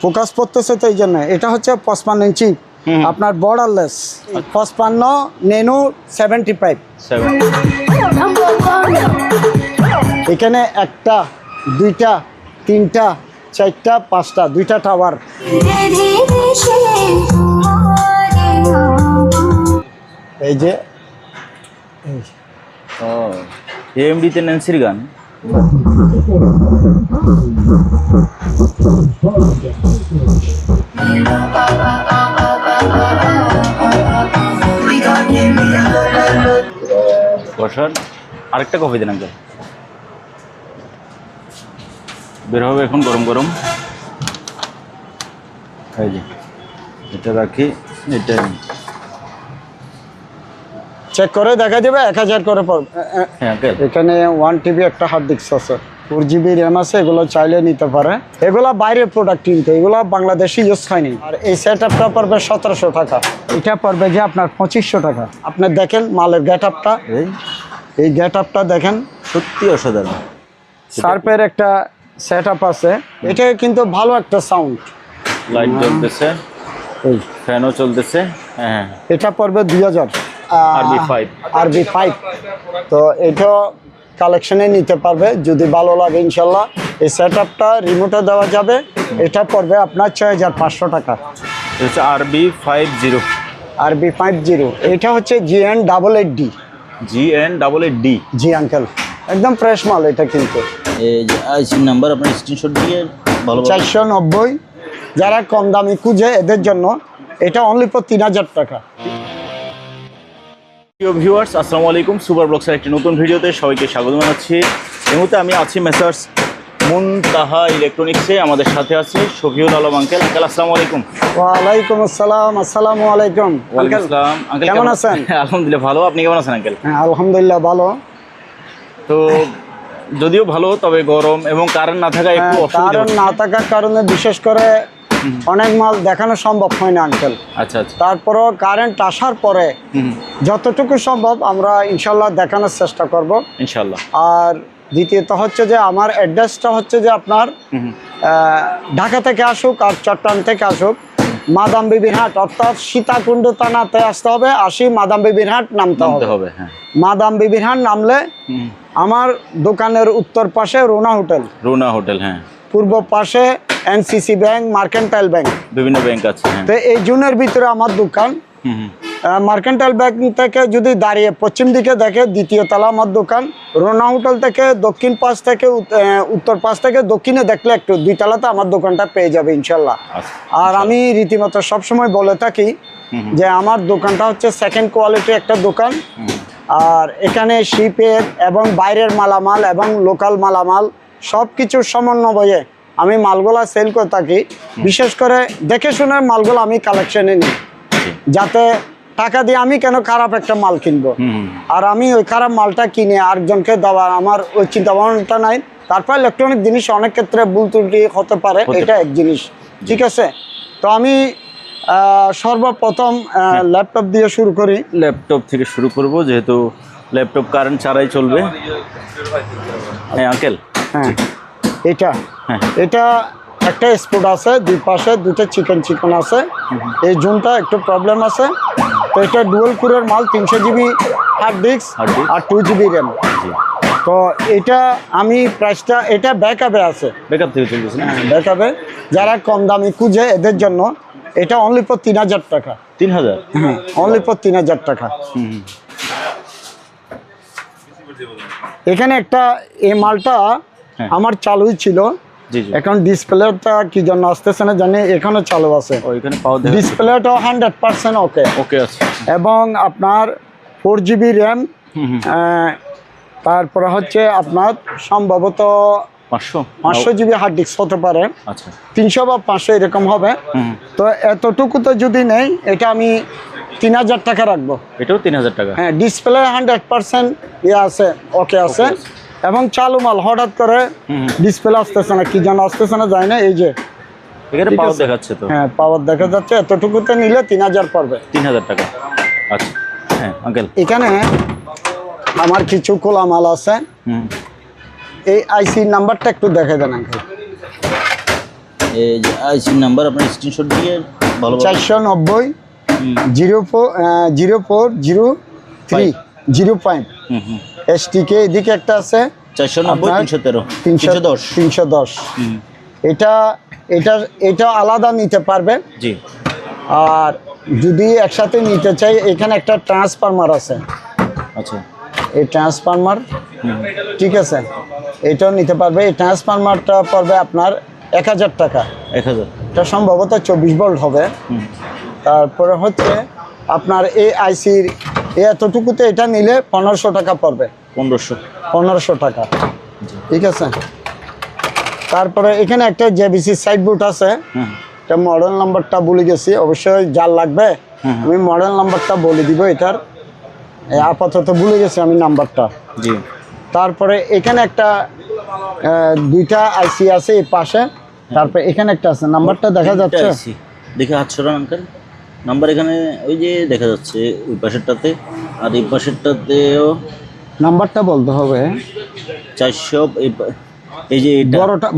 Focus পড়তেছে তো এই জন্য। এটা হচ্ছে 55 ইঞ্চি আপনার বর্ডারলেস 55 নেনো 75। এখানে একটা দুইটা তিনটা চারটা পাঁচটা দুইটা টাওয়ার। এই যে এএমডিতে ন্যান্সির গান। বসার আরেকটা কফি দেন আঙ্কেল, বের হবে এখন গরম গরম। এই যে এটা রাখি, এটা চেক করে দেখা যাবে 1000 করে পড়বে। হ্যাঁ আঙ্কেল, এখানে 1 TB একটা হার্ড ডিস্ক আছে, 4 GB র্যাম আছে, এগুলো চাইলে নিতে পারে। এগুলো বাইরের প্রোডাক্ট কিন্তু, এগুলো বাংলাদেশি ইউজ হয়নি। আর এই সেটআপটা পড়বে 1700 টাকা, এটা পড়বে যে আপনার 2500 টাকা। আপনি দেখেন মালের গেটআপটা, এই গেটআপটা দেখেন সত্যি অসাধারণ। শার্পের একটা সেটআপ আছে, এটা কিন্তু ভালো একটা সাউন্ড। লাইট জ্বলতেছে, ফ্যানও চলতেছে। হ্যাঁ, এটা পড়বে 2000 RB5। তো এটা কালেকশনে নিতে পারবে যদি ভালো লাগে ইনশাল্লাহ। এই সেটআপটা রিমোটে দেওয়া যাবে, এটা পড়বে আপনার 6500 টাকা। এটা হচ্ছে RB50। এটা হচ্ছে GN880D। GN880D, জি আঙ্কেল, একদম ফ্রেশ মাল এটা কিন্তু। এই যে আইসি নাম্বার আপনার স্ক্রিনশট দিয়ে ভালো 490। যারা কম দামি খুঁজে এদের জন্য এটা অনলি ফর 3000 টাকা। প্রিয় ভিউয়ার্স, আসসালামু আলাইকুম। সুপার ব্লগসের একটি নতুন ভিডিওতে সবাইকে স্বাগত জানাচ্ছি। এই মুহূর্তে আমি আছি মেসার্স মুনতাহা ইলেকট্রনিক্সে। আমাদের সাথে আছে শফিউল আলম আঙ্কেল। আঙ্কেল আসসালামু আলাইকুম। ওয়ালাইকুম আসসালাম। আসসালামু আলাইকুম। ওয়ালাইকুম আসসালাম আঙ্কেল, কেমন আছেন? আলহামদুলিল্লাহ ভালো, আপনি কেমন আছেন আঙ্কেল? হ্যাঁ আলহামদুলিল্লাহ ভালো। তো যদিও ভালো, তবে গরম এবং কারেন্ট না থাকা একটু অসুবিধা। কারেন্ট না থাকার কারণে বিশেষ করে অনেক মাল দেখানো সম্ভব হয় না আঙ্কেল। আচ্ছা আচ্ছা। তারপরও কারেন্ট আসার পরে যতটুকু সম্ভব আমরা ইনশাল্লাহ দেখানোর চেষ্টা করব ইনশাল্লাহ। আর দ্বিতীয়ত হচ্ছে যে আমার অ্যাড্রেসটা হচ্ছে যে আপনার ঢাকা থেকে আসুক আর চট্টগ্রাম থেকে আসুক, মাদাম বিবির হাট অর্থাৎ সীতাকুণ্ড থানাতে আসতে হবে, মাদাম বিবির হাট নামতে হবে। হ্যাঁ, মাদাম বিবির হাট নামলে আমার দোকানের উত্তর পাশে রোনা হোটেল, হ্যাঁ, পূর্ব পাশে NCC ব্যাংক, মার্কেন্টাইল ব্যাংক, বিভিন্ন ব্যাংক আছে। তো এই জোনের ভিতরে আমার দোকান। মার্কেন্টাইল ব্যাংক থেকে যদি দাঁড়িয়ে পশ্চিম দিকে দেখে দ্বিতীয় তলা আমার দোকান। রোনা হোটেল থেকে দক্ষিণ পাশ থেকে উত্তর পাশ থেকে দক্ষিণে দেখলে একটু 2 তলাতে আমার দোকানটা পেয়ে যাবে ইনশাল্লাহ। আর আমি রীতিমতো সবসময় বলে থাকি যে আমার দোকানটা হচ্ছে সেকেন্ড কোয়ালিটি একটা দোকান। আর এখানে শিপের এবং বাইরের মালামাল এবং লোকাল মালামাল সব কিছুর সমন্বয়ে আমি মালগুলা সেল করে থাকি। বিশেষ করে দেখে শুনে মালগুলো আমি কালেকশনে নিই, যাতে টাকা দিয়ে আমি কেন খারাপ একটা মাল কিনবো আর আমি ওই খারাপ মালটা কিনে আরেকজনকে দেওয়া, আমার ওই চিন্তা ভাবনাটা নাই। তারপর ইলেকট্রনিক জিনিস অনেক ক্ষেত্রে ভুল ত্রুটি হতে পারে, এটা এক জিনিস, ঠিক আছে। তো আমি সর্বপ্রথম ল্যাপটপ দিয়ে শুরু করি। ল্যাপটপ থেকে শুরু করব, যেহেতু ল্যাপটপ কারেন্ট ছাড়াই চলবে। হ্যাঁ আঙ্কেল, হ্যাঁ এটা একটা স্পোর্ট আছে, দুই পাশে দুটো চিকন আছে। এই জোনটা একটু প্রবলেম আছে। তো এটা ডুয়াল কোরের মাল, 300 GB হার্ড ডিস্ক আর 2 GB র্যাম। তো এটা আমি প্রাইসটা, এটা ব্যাকআপে আছে, ব্যাকআপ থেকে চলতেছে না? ব্যাকআপে। যারা কম দামি খুঁজে এদের জন্য এটা অনলি ফর 3000 টাকা। 3000? হ্যাঁ, অনলি ফর 3000 টাকা। এখানে একটা এই মালটা আমার চালুই ছিল, এখন ডিসপ্লেটা কি জন্য আসতেছে না জানি, এখানে চালু আছে। ডিসপ্লেটা 100% ওকে আছে এবং আপনার 4 GB র্যাম। তারপরে হচ্ছে আপনার সম্ভবত 500 GB হার্ড ডিস্ক হতে পারে, 300 বা 500 এরকম হবে। তো এতটুকুতে যদি নেই এটা আমি 3000 টাকা রাখবো। এটাও 3000 টাকা? হ্যাঁ, ডিসপ্লে 100% আছে, ওকে আছে এবং চালু মাল। হঠাৎ করে ডিসপ্লে আসতেছে না, কি যেন আসতেছে না জানি না। এই যে এখানে পাওয়ার দেখাচ্ছে, তো হ্যাঁ পাওয়ার দেখা যাচ্ছে। এতটুকুতে নিলে 3000 পড়বে। 3000 টাকা। আচ্ছা হ্যাঁ আঙ্কেল, এখানে আমার কিছু খোলা মাল আছে। এই আইসি নাম্বারটা একটু দেখে দেন আঙ্কেল। এই যে আইসির নাম্বার আপনার স্ক্রিনশট দিয়ে ভালো 490 040305 এসটিকে এদিকে একটা আছে 490 310 এটা আলাদা নিতে পারবেন জি। আর যদি একসাথে নিতে চাই এখানে একটা ট্রান্সফরমার আছে। আচ্ছা, এই ট্রান্সফরমার ঠিক আছে, এটাও নিতে পারবে। এই ট্রান্সফরমারটা পড়বে আপনার 1000 টাকা। 1000 এটা সম্ভবত 24 ভোল্ট হবে। তারপরে হচ্ছে আপনার এই আইসির এতটুকুতে এটা নিলে 1500 টাকা পড়বে। 1500 টাকা, ঠিক আছে। তারপরে এখানে একটা জেবিসি সাইড বুট আছে, এটা মডেল নাম্বারটা বলে গেছি, অবশ্যই যার লাগবে আমি মডেল নাম্বারটা বলে দিব। এটার আপাতত ভুলে গেছি আমি নাম্বারটা। জি। তারপরে এখানে একটা দুইটা আইসি আছে এই পাশে, তারপরে এখানে একটা আছে, নাম্বারটা দেখা যাচ্ছে? দেখে হাতছড়া আঙ্কেল নাম্বার এখানে ওই যে দেখা যাচ্ছে ওই পাশেরটাতে, আর এই পাশেরটাতেও নাম্বারটা বলতে হবে। 400 এই যে এটা বড়টা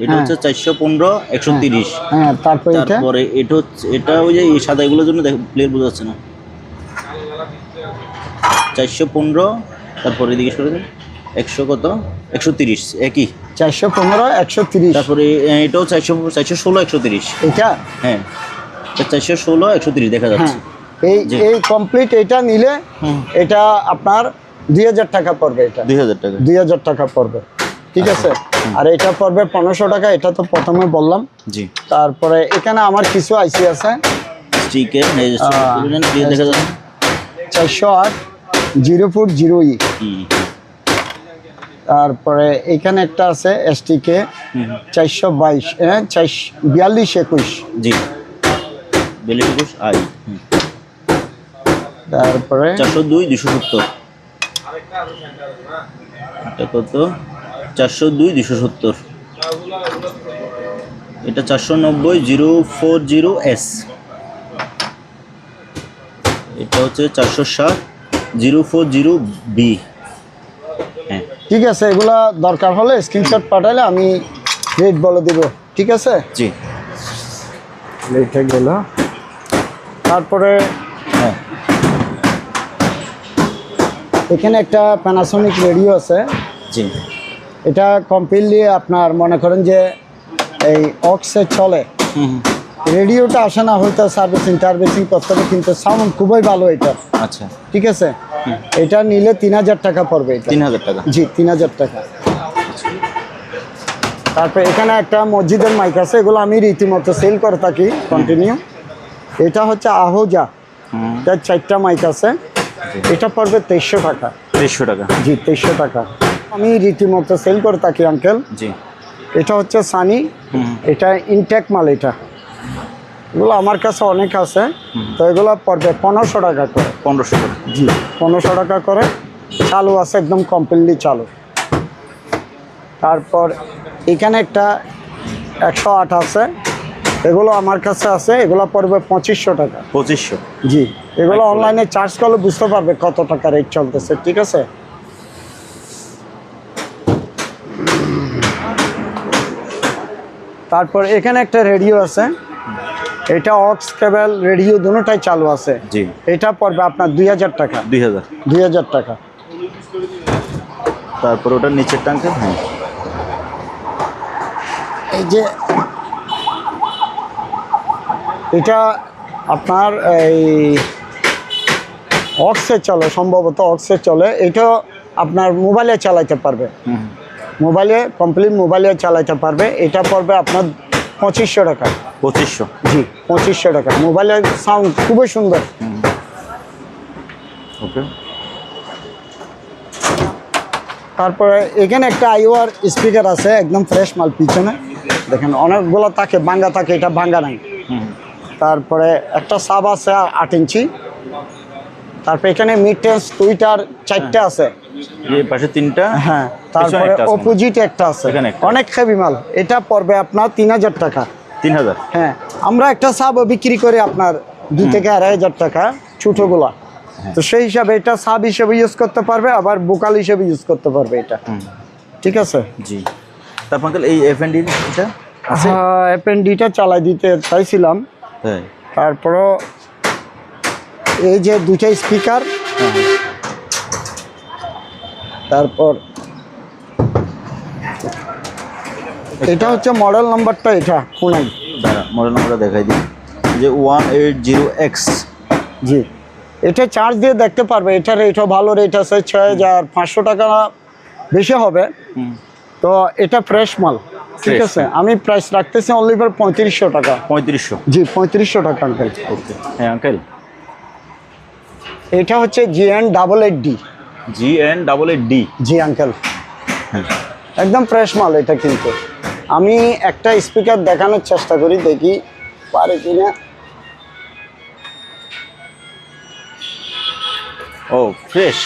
এটা হচ্ছে 415 130। হ্যাঁ, তারপরে এটা হচ্ছে এটা ওই যে এই সাদা এগুলোর জন্য প্লেয়ার বোঝা যাচ্ছে না। 415 তারপরে এদিকে সরে দেন 100 কত 130 একই 415 130। তারপরে এটাও 416 130। এটা হ্যাঁ, 416 130 দেখা যাচ্ছে। এই কমপ্লিট এটা নিলে এটা আপনার 2000 টাকা পড়বে। এটা 2000 টাকা পড়বে, ঠিক আছে। আর এটা পড়বে 1500 টাকা, এটা তো প্রথমে বললাম। জি। তারপরে এখানে আমার কিছু আইসি আছে স্টিকের দেখা যাচ্ছে 408 0402E। তারপরে এখানে একটা আছে এসটিকে 422 42 21। জি, 42 আই। তারপরে 402 270। এটা কত 402 270। এটা 490 040S। এটা হচ্ছে 460 040B। হ্যাঁ, ঠিক আছে। এগুলা দরকার হলে স্ক্রিনশট পাঠালে আমি রেট বলে দিব, ঠিক আছে। জি। রেটে গেল। তারপরে হ্যাঁ, এখানে একটা প্যানাসোনিক রেডিও আছে। জি। এটা কমপ্লিটলি আপনার মনে করেন যে এই অক্সে চলে। রেডিওটা আসে না, হয়তো সার্ভিসিং করতে হবে, কিন্তু সাউন্ড খুবই ভালো এটা। আচ্ছা, ঠিক আছে। এটা নিলে 3000 টাকা পড়বে। এটা 3000 টাকা। জি, 3000 টাকা। তারপরে এখানে একটা মসজিদের মাইক আছে, এগুলো আমি রীতিমতো সেল করে থাকি কন্টিনিউ। এটা হচ্ছে আহোজা, তার 4টা মাইক আছে। এটা পড়বে 2300 টাকা। 2300 টাকা। জি, 2300 টাকা আমি রীতিমতো সেল করে থাকি আঙ্কেল। জি। এটা হচ্ছে সানি, এটা ইনটেক মাল। এগুলো আমার কাছে অনেক আছে, তো এগুলো পড়বে 1500 টাকা করে। 1500 টাকা। জি, 1500 টাকা করে। চালু আছে, একদম কমপ্লিটলি চালু। তারপর এখানে একটা 108 আছে, এগুলো আমার কাছে আছে, এগুলো পড়বে 2500 টাকা। 2500। জি, এগুলো অনলাইনে চার্জ করলে বুঝতে পারবে কত টাকা রেট চলতেছে, ঠিক আছে। তারপর এখানে একটা রেডিও আছে, এটা অক্স কেবল রেডিও দুটোটাই চালু আছে। জি। এটা পড়বে আপনার 2000 টাকা। 2000 টাকা। তারপর ওটার নিচের টাঙ্কে এই যে এটা আপনার এই অক্সে চলে, সম্ভবত অক্সে চলে। এটা আপনার মোবাইলে চালাইতে পারবে, মোবাইলে কমপ্লিট মোবাইলে চালাইতে পারবে। এটা পড়বে আপনার 2500 টাকা। 2500। জি, 2500 টাকা। মোবাইলের সাউন্ড খুবই সুন্দর। ওকে। তারপরে এখানে একটা আইওয়ার স্পিকার আছে, একদম ফ্রেশ মাল, পিছনে দেখেন অনেকগুলো থাকে, ভাঙ্গা থাকে, এটা ভাঙ্গা নাই। তারপরে একটা সাব আছে 8 ইঞ্চি। তারপরে এখানে মিড টেন্স টুইটার 4টা আছে, এই পাশে 3টা। হ্যাঁ, তারপরে অপোজিট একটা আছে, অনেক হেভি মাল। এটা পড়বে আপনার 3000 টাকা। 3000। হ্যাঁ, আমরা একটা সাব বিক্রি করি আপনার 2 থেকে 2500 টাকা ছোটগুলা। তো সেই হিসাবে এটা সাব হিসেবে ইউজ করতে পারবে, আবার বোকাল হিসেবে ইউজ করতে পারবে এটা, ঠিক আছে। জি। তারপর এই এফএনডি এটা আছে? হ্যাঁ, FND-টা চালাই দিতে চাইছিলাম, তাই? তারপরও এই যে দুইটা স্পিকার, তারপর এটা হচ্ছে মডেল নাম্বারটা, এটা কোনাই। দাঁড়া, মডেল নাম্বারটা দেখাই দিই, যে 180X। জি, এটা চার্জ দিয়ে দেখতে পারবে, এটার রেটও ভালো রেট আছে, 6500 টাকা বেশি হবে। তো এটা ফ্রেশ মাল, ঠিক Fresh আছে। আমি প্রাইস রাখতেছি অনলি ফর 3500 টাকা। 3500? জি, 3500 টাকা আঙ্কেল। ওকে, হ্যাঁ আঙ্কেল। এটা হচ্ছে GN88D। GN88D? জি আঙ্কেল, হ্যাঁ। একদম ফ্রেশ মাল এটা। কিন্তু আমি একটা স্পিকার দেখানোর চেষ্টা করি, দেখি পারে কিনা। ও, ফ্রেশ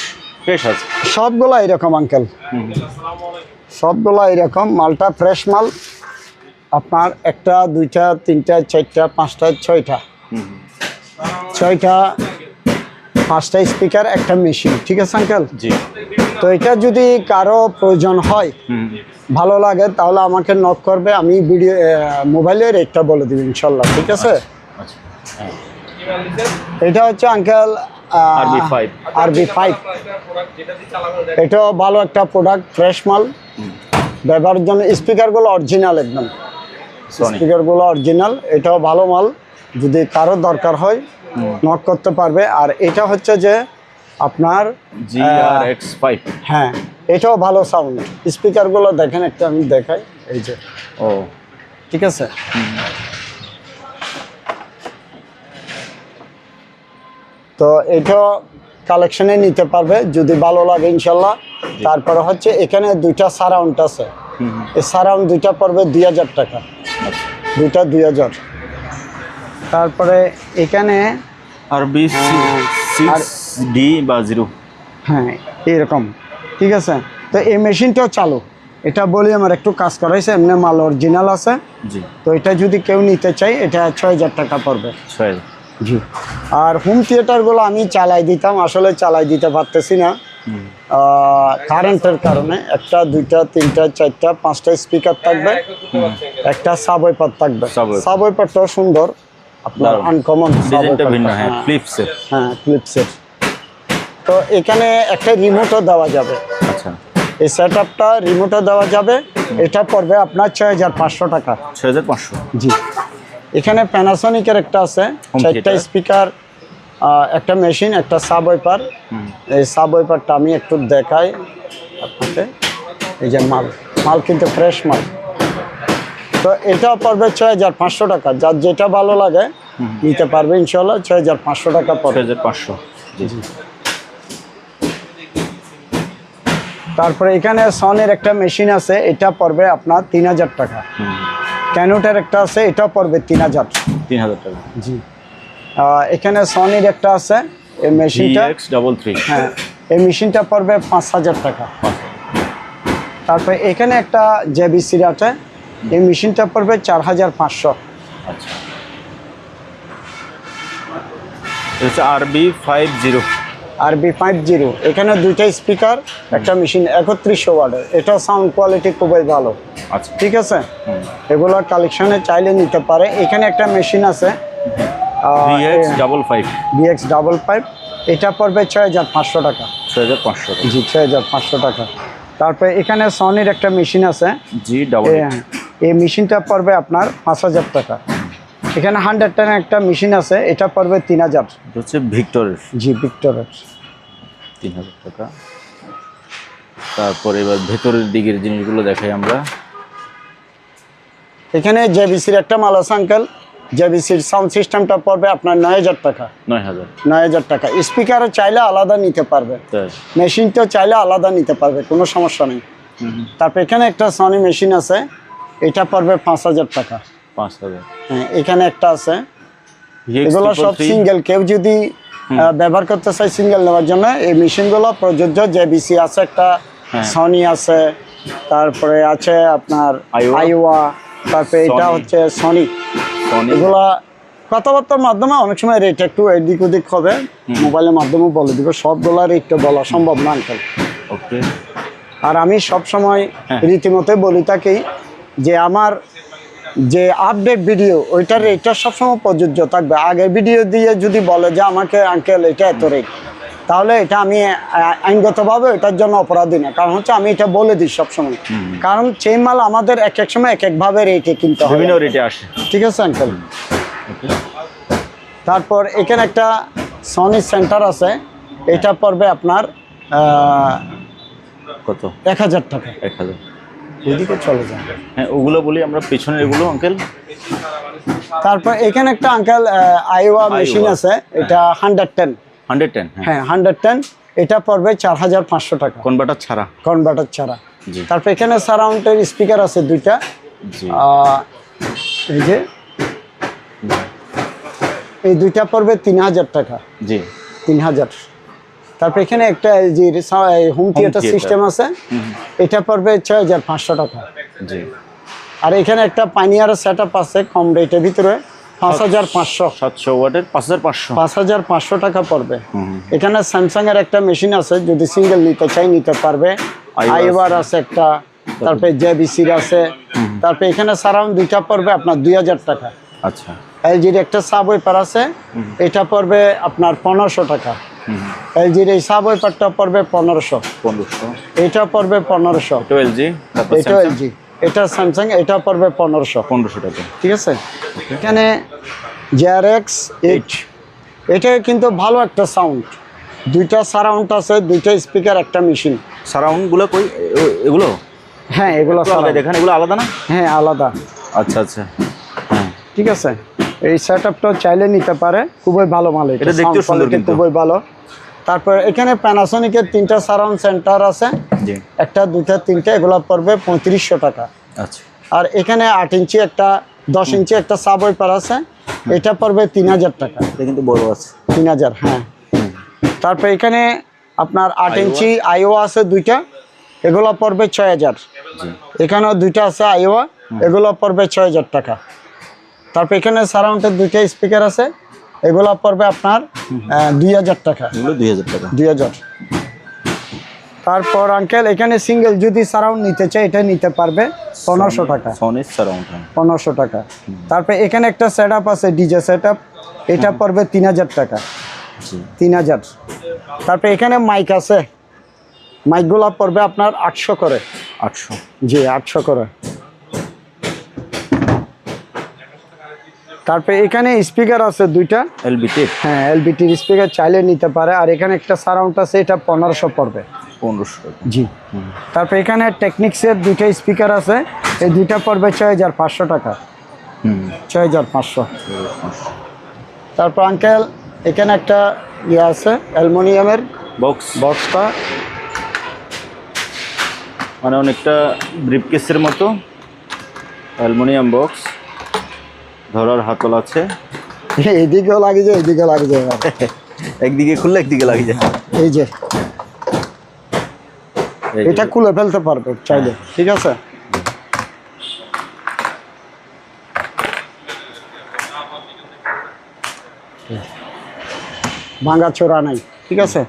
আছে সবগুলা এরকম আঙ্কেল, সবগুলা এরকম। মালটা ফ্রেশ মাল। আপনার একটা, দুইটা, তিনটা, চারটা, পাঁচটা, ছয়টা, 5টা স্পিকার, একটা মেশিন, ঠিক আছে আঙ্কেল। জি। তো এটা যদি কারো প্রয়োজন হয়, ভালো লাগে, তাহলে আমাকে নক করবে, আমি ভিডিও মোবাইলের রেটটা বলে দিব ইনশাল্লাহ, ঠিক আছে। আচ্ছা, হ্যাঁ। এটা হচ্ছে আঙ্কেল RB5। এটাও ভালো একটা প্রোডাক্ট, ফ্রেশ মাল, ব্যবহারের জন্য। স্পিকারগুলো অরিজিনাল, একদম স্পিকারগুলো অরিজিনাল। এটাও ভালো মাল, যদি কারো দরকার হয় নক করতে পারবে। আর এটা হচ্ছে যে আপনার GRX5। হ্যাঁ, এটাও ভালো সাউন্ড। স্পিকারগুলো দেখেন, একটা আমি দেখাই, এই যে। ও, ঠিক আছে। তো এটাও কালেকশনে নিতে পারবে যদি ভালো লাগে ইনশাল্লাহ। তারপরে হচ্ছে এখানে দুইটা সারাউন্ড আছে, এই সারাউন্ড দুইটা পড়বে 2000 টাকা, দুইটা 2000। তারপরে এখানে RB6D বা 0। হ্যাঁ, এরকম, ঠিক আছে। তো এই মেশিনটাও চালু, এটা বলি আমার একটু কাজ করাইছে, এমনি মাল অরিজিনাল আছে। জি। তো এটা যদি কেউ নিতে চাই, এটা 6000 টাকা পড়বে। 6000? জি। আর হোম থিয়েটারগুলো আমি চালাই দিতাম, আসলে চালাই দিতে পারতেছি না কারেন্টের কারণে। একটা, দুইটা, তিনটা, চারটা, 5টা স্পিকার থাকবে, একটা সাবওয়েপার থাকবে। সাবওয়েপারটাও সুন্দর, আপনার আনকমন, ডিজাইনটা ভিন্ন। হ্যাঁ, ক্লিপসের। হ্যাঁ, ক্লিপসের। তো এখানে একটা রিমোটও দেওয়া যাবে। আচ্ছা, এই সেটআপটা রিমোটও দেওয়া যাবে। এটা পড়বে আপনার 6500 টাকা। 6500? জি। এখানে প্যানাসোনিকের একটা আছে, 4টা স্পিকার, একটা মেশিন, একটা সাবওয়েপার। এই সাবওয়েপারটা আমি একটু দেখাই আপনাকে। এই যে মাল কিন্তু ফ্রেশ মাল। তো এটাও পড়বে 6500 টাকা। যার যেটা ভালো লাগে নিতে পারবে ইনশাল্লাহ। 6500 টাকা পড়বে। 6500? জি। তারপরে এখানে সনির একটা মেশিন আছে, এটা পড়বে আপনার 3000 টাকা। ক্যানোটের একটা আছে, এটা পড়বে 3000 টাকা। জি। এখানে সনির একটা আছে, এই মেশিনটা GX33। হ্যাঁ, এই মেশিনটা পড়বে 5000 টাকা। তারপরে এখানে একটা JVC আছে, এই মেশিনটা পড়বে 4500। আচ্ছা, এটা RB50। RB50। এখানে দুইটা স্পিকার, একটা মেশিন, 3100 ওয়াটের। এটা সাউন্ড কোয়ালিটি খুবই ভালো। আচ্ছা, ঠিক আছে। এগুলো কালেকশনে চাইলে নিতে পারে। এখানে একটা মেশিন আছে VX55। এটা পড়বে 6500 টাকা। 6500? জি, 6500 টাকা। তারপরে এখানে সনির একটা মেশিন আছে, এই মেশিনটা পড়বে আপনার 5000 টাকা। এখানে 110 একটা মেশিন আছে, এটা পড়বে 3000। হচ্ছে ভিক্টরের? জি, ভিক্টরের। 3000 টাকা। তারপরে এবার ভেতরের দিকের জিনিসগুলো দেখাই আমরা। এখানে JVCর একটা মাল আছে আঙ্কেল। JVCর সাউন্ড সিস্টেমটা পড়বে আপনার 9000 টাকা। 9000 টাকা। স্পিকারও চাইলে আলাদা নিতে পারবে, মেশিনটাও চাইলে আলাদা নিতে পারবে, কোনো সমস্যা নেই। তারপর এখানে একটা সনি মেশিন আছে, এটা পড়বে 5000 টাকা। 5000? হ্যাঁ, এখানে একটা আছে। এগুলো সব সিঙ্গেল, কেউ যদি ব্যবহার করতে চায় সিঙ্গেল নেওয়ার জন্য এই মেশিনগুলো প্রযোজ্য। JVC আছে একটা, সনি আছে, তারপরে আছে আপনার আইওয়া, তারপরে এটা হচ্ছে সনি। এগুলা কথাবার্তার মাধ্যমে অনেক সময় রেট একটু এদিক ওদিক হবে, মোবাইলের মাধ্যমে বলে দিব। সবগুলা রেটটা বলা সম্ভব না আঙ্কেল। ওকে। আর আমি সব সময় রীতিমতো বলি থাকি যে আমার যে আপডেট ভিডিও ওইটার রেটটা সবসময় প্রযোজ্য থাকবে। আগের ভিডিও দিয়ে যদি বলে যে আমাকে আঙ্কেল এটা এত রেট, তাহলে এটা আমি আইনগতভাবে এটার জন্য অপরাধী না, কারণ হচ্ছে আমি এটা বলে দিই সবসময়, কারণ সেই মাল আমাদের এক এক সময় এক একভাবে রেটে কিনতে হবে, বিভিন্ন রেটে আসে। ঠিক আছে আঙ্কেল। তারপর এখানে একটা সনি সেন্টার আছে, এটা পড়বে আপনার কত? 1000 টাকা। 1000। এদিকে চলে যায়। হ্যাঁ, ওগুলো বলি আমরা, পেছনের এগুলো আঙ্কেল। তারপর এখানে একটা আঙ্কেল আইওয়া মেশিন আছে, এটা 110। 110? হ্যাঁ 110, এটা পড়বে 4500 টাকা কনভার্টার ছাড়া। কনভার্টার ছাড়া। জি। তারপর এখানে সারাউন্ডের স্পিকার আছে দুইটা, জি। এই যে এই দুইটা পড়বে 3000 টাকা। জি। 3000। তারপর এখানে একটা যে হোম থিয়েটার সিস্টেম আছে, এটা পড়বে 6500 টাকা। জি। আর এখানে একটা পাইনিয়ার সেটআপ আছে কম রেটের ভিতরে, 5500। 700 ওয়াটের 5500। 5500 টাকা পড়বে। এখানে স্যামসাং এর একটা মেশিন আছে, যদি সিঙ্গেল নিতে চাই নিতে পারবে। আইওয়ার আছে একটা, তারপরে জেবিসির আছে। তারপর এখানে সারাউন্ড দুইটা পড়বে আপনার 2000 টাকা। আচ্ছা। এলজির একটা সাব ওয়েপার আছে, এটা পড়বে আপনার 1500 টাকা। এলজির এই সাব ওয়েপারটা পড়বে 1500। 1500। এটা পড়বে 1500। এটা এলজি, তারপর এটা এলজি, এটা স্যামসাং, এটা পড়বে 1500। 1500 টাকা। ঠিক আছে। এখানে জেআরএক্স 8, এটা কিন্তু ভালো একটা সাউন্ড, দুইটা সারাউন্ড আছে, দুইটা স্পিকার, একটা মেশিন। সারাউন্ডগুলো কই এগুলো? হ্যাঁ এগুলো আলাদা, দেখেন এগুলো আলাদা না? হ্যাঁ আলাদা। আচ্ছা আচ্ছা। হ্যাঁ ঠিক আছে। এই সেটআপটা চাইলে নিতে পারে, খুবই ভালো মাল, এটা দেখতেও সুন্দর কিন্তু। খুবই ভালো। তারপর এখানে প্যানাসোনিকের 3টা সারাউন্ড সেন্টার আছে, জি। একটা দুইটা তিনটা, এগুলো পড়বে 3500 টাকা। আচ্ছা। আর এখানে 8 ইঞ্চি একটা, 10 ইঞ্চি একটা সাব ওয়েপার আছে, এটা পড়বে 3000 টাকা। এটা কিন্তু বড় আছে। 3000, হ্যাঁ। তারপর এখানে আপনার 8 ইঞ্চি আইওয়া আছে দুইটা, এগুলো পড়বে 6000। এখানেও দুইটা আছে আইওয়া, এগুলো পড়বে 6000 টাকা। তারপর এখানে সারাউন্ডের দুইটা স্পিকার আছে, এগুলো পড়বে আপনার 2000 টাকা। এগুলো 2000 টাকা। 2000। তারপর আঙ্কেল এখানে সিঙ্গেল যদি সারাউন্ড নিতে চাই, এটা নিতে পারবে 1500 টাকা। সনির সারাউন্ড। 1500 টাকা। তারপর এখানে একটা সেটআপ আছে, ডিজে সেটআপ, এটা পড়বে 3000 টাকা। 3000। তারপর এখানে মাইক আছে, মাইকগুলো পড়বে আপনার 800 করে। 800? জি 800 করে। তারপর এখানে স্পিকার আছে দুইটা, এলবিটি। হ্যাঁ এলবিটির স্পিকার চাইলে নিতে পারে। আর এখানে একটা সারাউন্ড আছে, এটা 1500 পড়বে। 1500 টাকা। জি। তারপর এখানে টেকনিক্সের দুইটা স্পিকার আছে, এই দুইটা পড়বে 6500 টাকা। 6500। তারপর আঙ্কেল এখানে একটা ইয়ে আছে অ্যালুমিনিয়ামের বক্সটা, মানে অনেকটা ব্রিফকেসের মতো, অ্যালুমিনিয়াম বক্স, ধরার হাতল আছে। এইদিকেও লাগে যায়, এইদিকেও লাগে যায়, একদিকে খুললে একদিকে লাগে যায়। এই যে এটা খুলে ফেলতে পারবে চাইলে। ঠিক আছে। ভাঙা চোরা নাই। ঠিক আছে।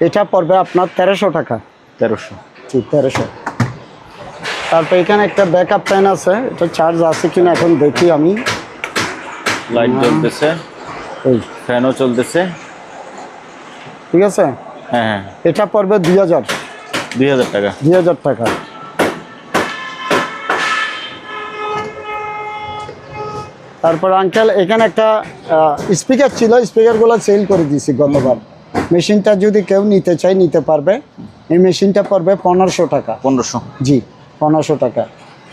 এটা পড়বে আপনার 1300 টাকা। 1300? জি 1300। তারপর এখানে একটা ব্যাকআপ ফ্যান আছে, এটা চার্জ আছে কিনা এখন দেখি আমি। লাইট জ্বলতেছে, এই ফ্যানও চলতেছে। ঠিক আছে। হ্যাঁ হ্যাঁ। এটা পড়বে 2000। 2000 টাকা। 2000 টাকা। তারপর আঙ্কেল এখানে একটা স্পিকার ছিল, স্পিকারগুলো সেল করে দিয়েছি গতবার। মেশিনটা যদি কেউ নিতে চায় নিতে পারবে। এই মেশিনটা পড়বে 1500 টাকা। 1500? জি 1500 টাকা।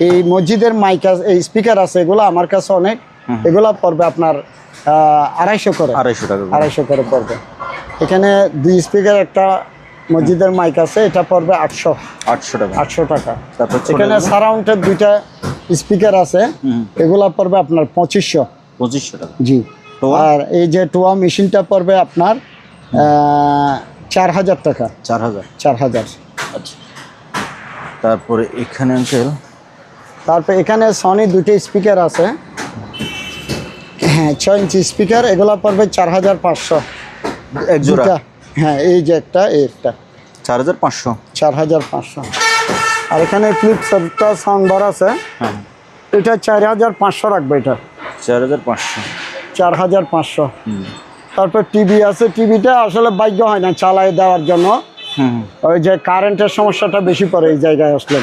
এই মসজিদের মাইক এই স্পিকার আছে, এগুলো আমার কাছে অনেক, এগুলো পড়বে আপনার 250 করে। 250 টাকা। 250 করে পড়বে। এখানে 2 স্পিকার একটা মসজিদের মাইক আছে, এটা পড়বে 800 টাকা। 800 টাকা। তারপর এখানে সারাউন্ডের দুইটা স্পিকার আছে, এগুলা পড়বে আপনার 2500 টাকা। জি। আর এই যে টোয়া মেশিনটা পড়বে আপনার 4000 টাকা। 4000। আচ্ছা। তারপরে এখানে আঙ্কেল, তারপর এখানে সনি দুটো স্পিকার আছে, হ্যাঁ 6 ইঞ্চি স্পিকার, এগুলা পড়বে 4500 এক জোড়া। হ্যাঁ এই যে একটা, এই একটা 4500। 4500। আর এখানে ফ্লিপস একটা সাউন্ড বার আছে, হ্যাঁ এটা 4500 রাখবো, এটা 4500। 4500। তারপর টিভি আছে, টিভিটা আসলে ভাগ্য হয় না চালায় দেওয়ার জন্য, ওই যে কারেন্টের সমস্যাটা বেশি পড়ে এই জায়গায় আসলে।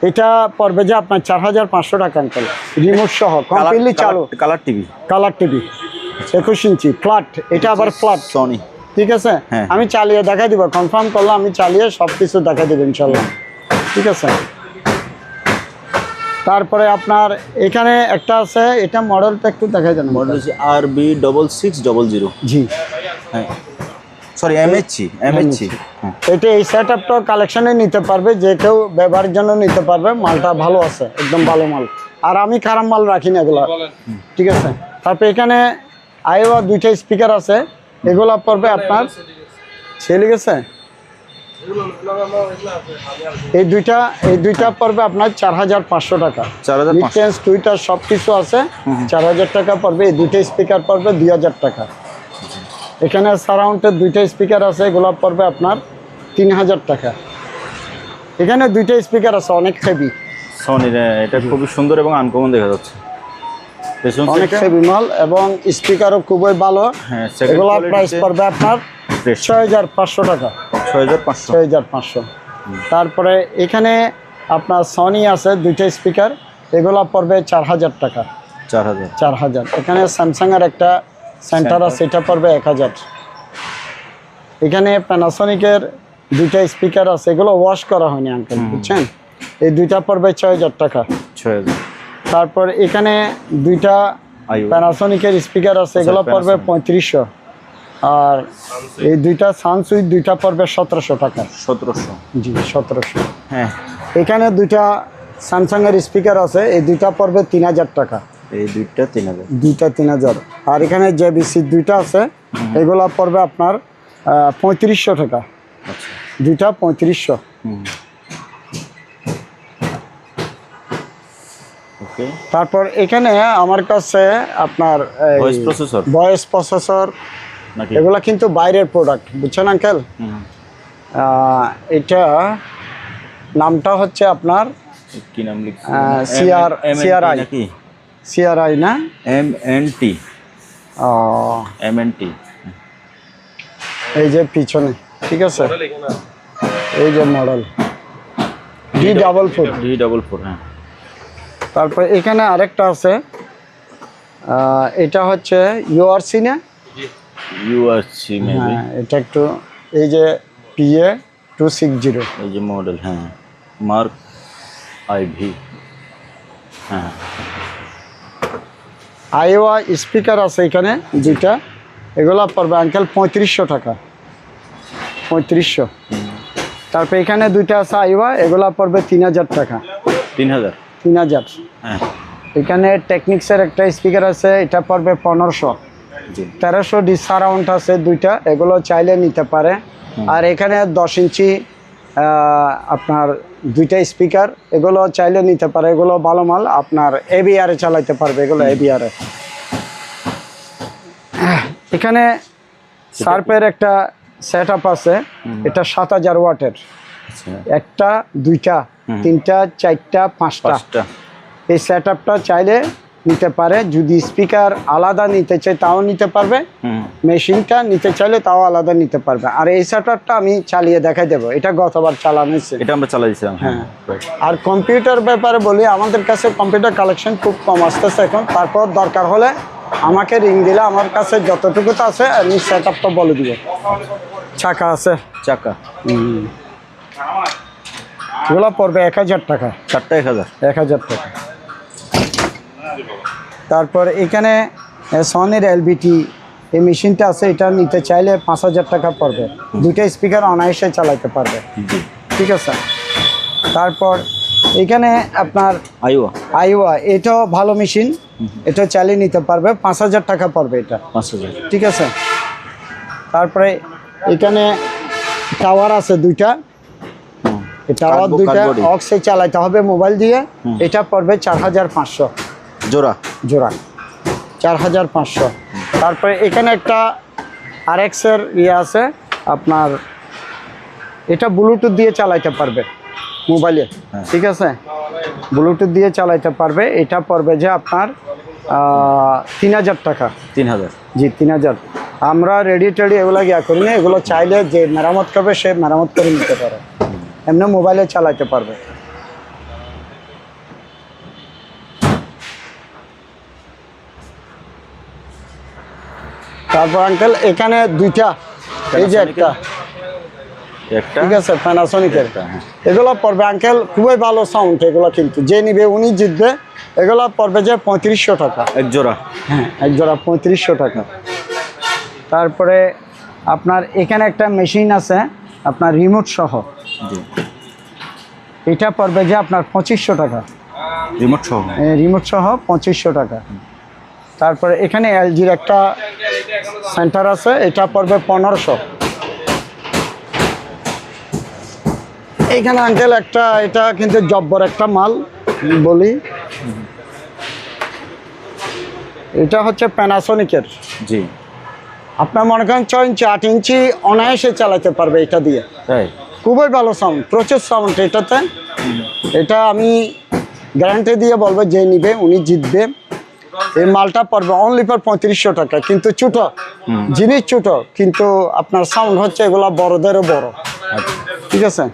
এটা পড়বে যে আপনার 4500 টাকা আঙ্কেল, রিমোট সহ কমপ্লিটলি চালু। কালার টিভি, কালার টিভি 21 ইঞ্চি ফ্ল্যাট, এটা আবার ফ্ল্যাট সনি। ঠিক আছে, হ্যাঁ। আমি চালিয়ে দেখা দিব, কনফার্ম করলে আমি চালিয়ে সব কিছু দেখা দিব ইনশাল্লাহ। ঠিক আছে, তারপরে আপনার এখানে একটা আছে, এটা মডেলটা একটু দেখা যান। মডেল হচ্ছে RB6600। জি, হ্যাঁ, সরি MHC। হ্যাঁ, এটা এই সেট আপটা কালেকশনে নিতে পারবে, যে কেউ ব্যবহারের জন্য নিতে পারবে, মালটা ভালো আছে, একদম ভালো মাল, আর আমি খারাপ মাল রাখি না এগুলা। ঠিক আছে, তারপর এখানে আইওয়া 2টা স্পিকার আছে, এগুলা পড়বে আপনার ছেলে গেছে, এই দুইটা পড়বে আপনার 4500 টাকা। 4500। টুইটার সব কিছু আছে, 4000 টাকা পড়বে। এই 2টা স্পিকার পড়বে 2000 টাকা। এখানে সারাউন্ডের 2টা স্পিকার আছে, এগুলো পড়বে আপনার 3000 টাকা। এখানে 2টা স্পিকার আছে, অনেক হেভি, সনির। এটা খুবই সুন্দর এবং আনকমন দেখা যাচ্ছে, অনেক হেভি মাল, এবং স্পিকারও খুবই ভালো। হ্যাঁ, এগুলো প্রাইস পড়বে আপনার 6500 টাকা। 6500। তারপরে এখানে আপনার সনি আছে 2টা স্পিকার, এগুলো পড়বে 4000 টাকা। 4000। এখানে স্যামসাং এর একটা সেন্টার আছে, এটা পড়বে 1000। এখানে প্যানাসোনিকের 2টা স্পিকার আছে, এগুলো ওয়াশ করা হয়নি আঙ্কেল, বুঝছেন, এই 2টা পড়বে 6000 টাকা। 6000। তারপর এখানে 2টা প্যানাসোনিকের স্পিকার আছে, এগুলো পড়বে 3500। আর এই 2টা সানসুইট 2টা পড়বে 1700 টাকা। 1700। জি, 1700। হ্যাঁ, এখানে 2টা স্যামসাং এর স্পিকার আছে, এই 2টা পড়বে 3000 টাকা। এই 2টা 3000। 2টা 3000। আর এখানে JVC 2টা আছে, এগুলো পড়বে আপনার 3500 টাকা। আচ্ছা, 2টা 3500। ওকে। তারপর এখানে আমার কাছে আপনার ভয়েস প্রসেসর নাকি এগুলা কিন্তু বাইরের প্রোডাক্ট, বুঝছেন আঙ্কেল। এটা নামটা হচ্ছে আপনার কি নাম লিখছি? CRI নাকি CRI না, MNT। MNT। এই যে পিছনে, ঠিক আছে, এই যে মডেল D44। হ্যাঁ। তারপর এখানে আরেকটা আছে, এটা হচ্ছে URC না, URC মেবি। হ্যাঁ, এটা একটু, এই যে PA 260। এই যে মডেল, হ্যাঁ, মার্ক IV। হ্যাঁ, আইওয়া স্পিকার আছে এখানে 2টা, এগুলো পড়বে আঙ্কেল 3500 টাকা। 3500। তারপর এখানে 2টা আছে আইওয়া, এগুলো পড়বে 3000 টাকা। 3000। হ্যাঁ। এখানে টেকনিক্সের একটা স্পিকার আছে, এটা পড়বে 1500। 1300 ডি সারাউন্ড আছে 2টা, এগুলো চাইলে নিতে পারে। আর এখানে 10 ইঞ্চি আপনার 2টা স্পিকার, এগুলো চাইলে নিতে পারে, এগুলো ভালো মাল, আপনার ABR এ চালাইতে পারবে, এগুলো ABR এ। এখানে শার্পের একটা সেট আপ আছে, এটা 7000 ওয়াটের, একটা 2টা 3টা 4টা 5টা। এই সেট আপটা চাইলে নিতে পারে, যদি স্পিকার আলাদা নিতে চাই তাও নিতে পারবে, মেশিনটা নিতে চাইলে তাও আলাদা নিতে পারবে। আর এই সেট আপটা আমি চালিয়ে দেখাই দেবো, এটা গতবার চালানো হয়েছে, এটা আমরা চালাইছিলাম। হ্যাঁ। আর কম্পিউটার ব্যাপারে বলি, আমাদের কাছে কম্পিউটার কালেকশন খুব কম আসতেছে এখন। তারপর দরকার হলে আমাকে রিং দিলে আমার কাছে যতটুকু আছে আমি সেট আপটা বলে দিব। চাকা আছে, চাকা এগুলো পড়বে 1000 টাকা। 4টা 1000 টাকা। তারপর এখানে সনির LBT এই মেশিনটা আছে, এটা নিতে চাইলে 5000 টাকা পড়বে। 2টা স্পিকার অনায়াসে চালাতে পারবে, ঠিক আছে। তারপর এখানে আপনার আইওয়া, এটাও ভালো মেশিন, এটা চালিয়ে নিতে পারবে, 5000 টাকা পড়বে এটা, 5000, ঠিক আছে। তারপরে এখানে টাওয়ার আছে 2টা, টাওয়ার 2টা অক্সে চালাতে হবে মোবাইল দিয়ে, এটা পড়বে 4500 জোড়া 4500। তারপরে এখানে একটা RX এর আছে আপনার, এটা ব্লুটুথ দিয়ে চালাইতে পারবে মোবাইলে, ঠিক আছে। ব্লুটুথ দিয়ে চালাইতে পারবে। এটা পড়বে যে আপনার 3000 টাকা। 3000? জি 3000। আমরা রেডি টেডি এগুলো ইয়া করি না, এগুলো চাইলে যে মেরামত করবে সে মেরামত করে নিতে পারে, এমনি মোবাইলে চালাইতে পারবে। তারপর আঙ্কেল এখানে দুইটা, এই যে একটা, ঠিক আছে প্যানাসোনিকের, এগুলো পড়বে আঙ্কেল খুবই ভালো সাউন্ড এগুলো, কিন্তু যে নিবে উনি জিতবে। এগুলো পড়বে যে 3500 টাকা এক জোড়া। হ্যাঁ এক জোড়া 3500 টাকা। তারপরে আপনার এখানে একটা মেশিন আছে আপনার রিমোট সহ, এটা পড়বে যে আপনার 2500 টাকা। রিমোট সহ? রিমোট সহ 2500 টাকা। তারপরে এখানে এলজির একটা সেন্টার আছে, এটা পড়বে 1500। এইখানে আঙ্কেল একটা, এটা কিন্তু জব্বর একটা মাল বলি, এটা হচ্ছে প্যানাসোনিকের। জি। আপনার মনে করেন 6 ইঞ্চি 8 ইঞ্চি অনায়াসে চালাতে পারবে এটা দিয়ে, তাই? খুবই ভালো সাউন্ড, প্রচুর সাউন্ড এটাতে। এটা আমি গ্যারান্টি দিয়ে বলবো যে নিবে উনি জিতবে। এই মালটা পড়বে অনলি ফর 3500 টাকা, কিন্তু ছোট জিনিস, ছোট কিন্তু আপনার সাউন্ড হচ্ছে এগুলা বড়দেরও বড়, ঠিক আছে।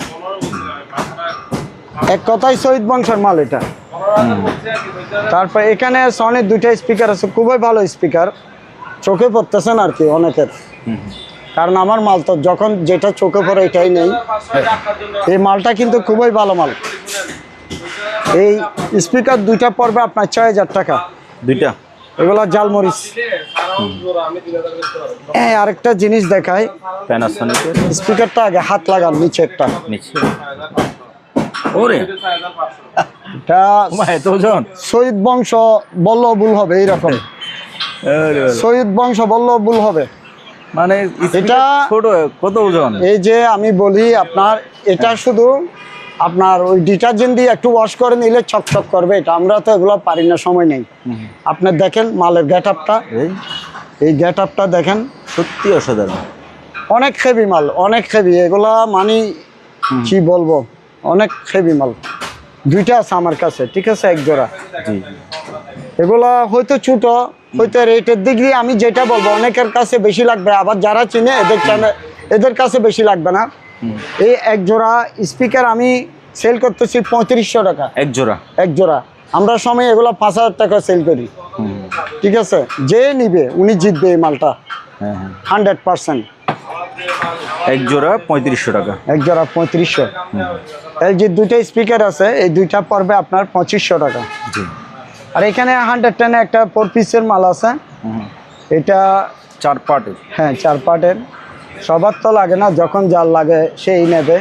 এক কথায় শহীদ বংশের মাল এটা। তারপর এখানে সনির দুইটা স্পিকার আছে, খুবই ভালো স্পিকার, চোখে পড়তেছেন আর কি অনেকের, কারণ আমার মাল তো যখন যেটা চোখে পড়ে এটাই নেই। এই মালটা কিন্তু খুবই ভালো মাল। এই স্পিকার দুইটা পড়বে আপনার 6000 টাকা দুইটা। এগুলা জালমরিচ। হ্যাঁ আরেকটা জিনিস দেখায়, প্যানাসোনিকের স্পিকারটা আগে হাত লাগান নিচে একটা, নিচে। ওরে এটা এত ওজন! শহীদ বংশ বললেও ভুল হবে, এইরকম শহীদ বংশ বললেও ভুল হবে। মানে এটা ছোট, কত ওজন? এই যে আমি বলি আপনার, এটা শুধু আপনার ওই ডিটারজেন্ট দিয়ে একটু ওয়াশ করে নিলে চকচক করবে, এটা আমরা তো এগুলো পারি না, সময় নেই। আপনি দেখেন মালের গেট আপটা, এই গেট আপটা দেখেন, সত্যি অসাধারণ, অনেক হেভি মাল, অনেক হেভি এগুলা, মানে কি বলবো, অনেক হেভি মাল। দুইটা আছে আমার কাছে, ঠিক আছে, এক জোড়া। এগুলা হয়তো ছোট, হয়তো রেটের দিক দিয়ে আমি যেটা বলবো অনেকের কাছে বেশি লাগবে, আবার যারা চিনে এদের কাছে বেশি লাগবে না। এই এক জোড়া স্পিকার আমি সেল করতেছি 3500 টাকা এক জোড়া। এক জোড়া। আমরা সময় এগুলো 5000 টাকা সেল করি, ঠিক আছে। যে নিবে উনি জিতবে এই মালটা 100%। এক জোড়া 3500 টাকা। এক জোড়া 3500। এলজির দুইটা স্পিকার আছে, এই দুইটা পড়বে আপনার 2500 টাকা। আর এখানে 110 একটা 4 পিসের মাল আছে, এটা 4 পার্টের। হ্যাঁ 4 পার্টের। সবার তো লাগে না, যখন যার লাগে সেই নেবে।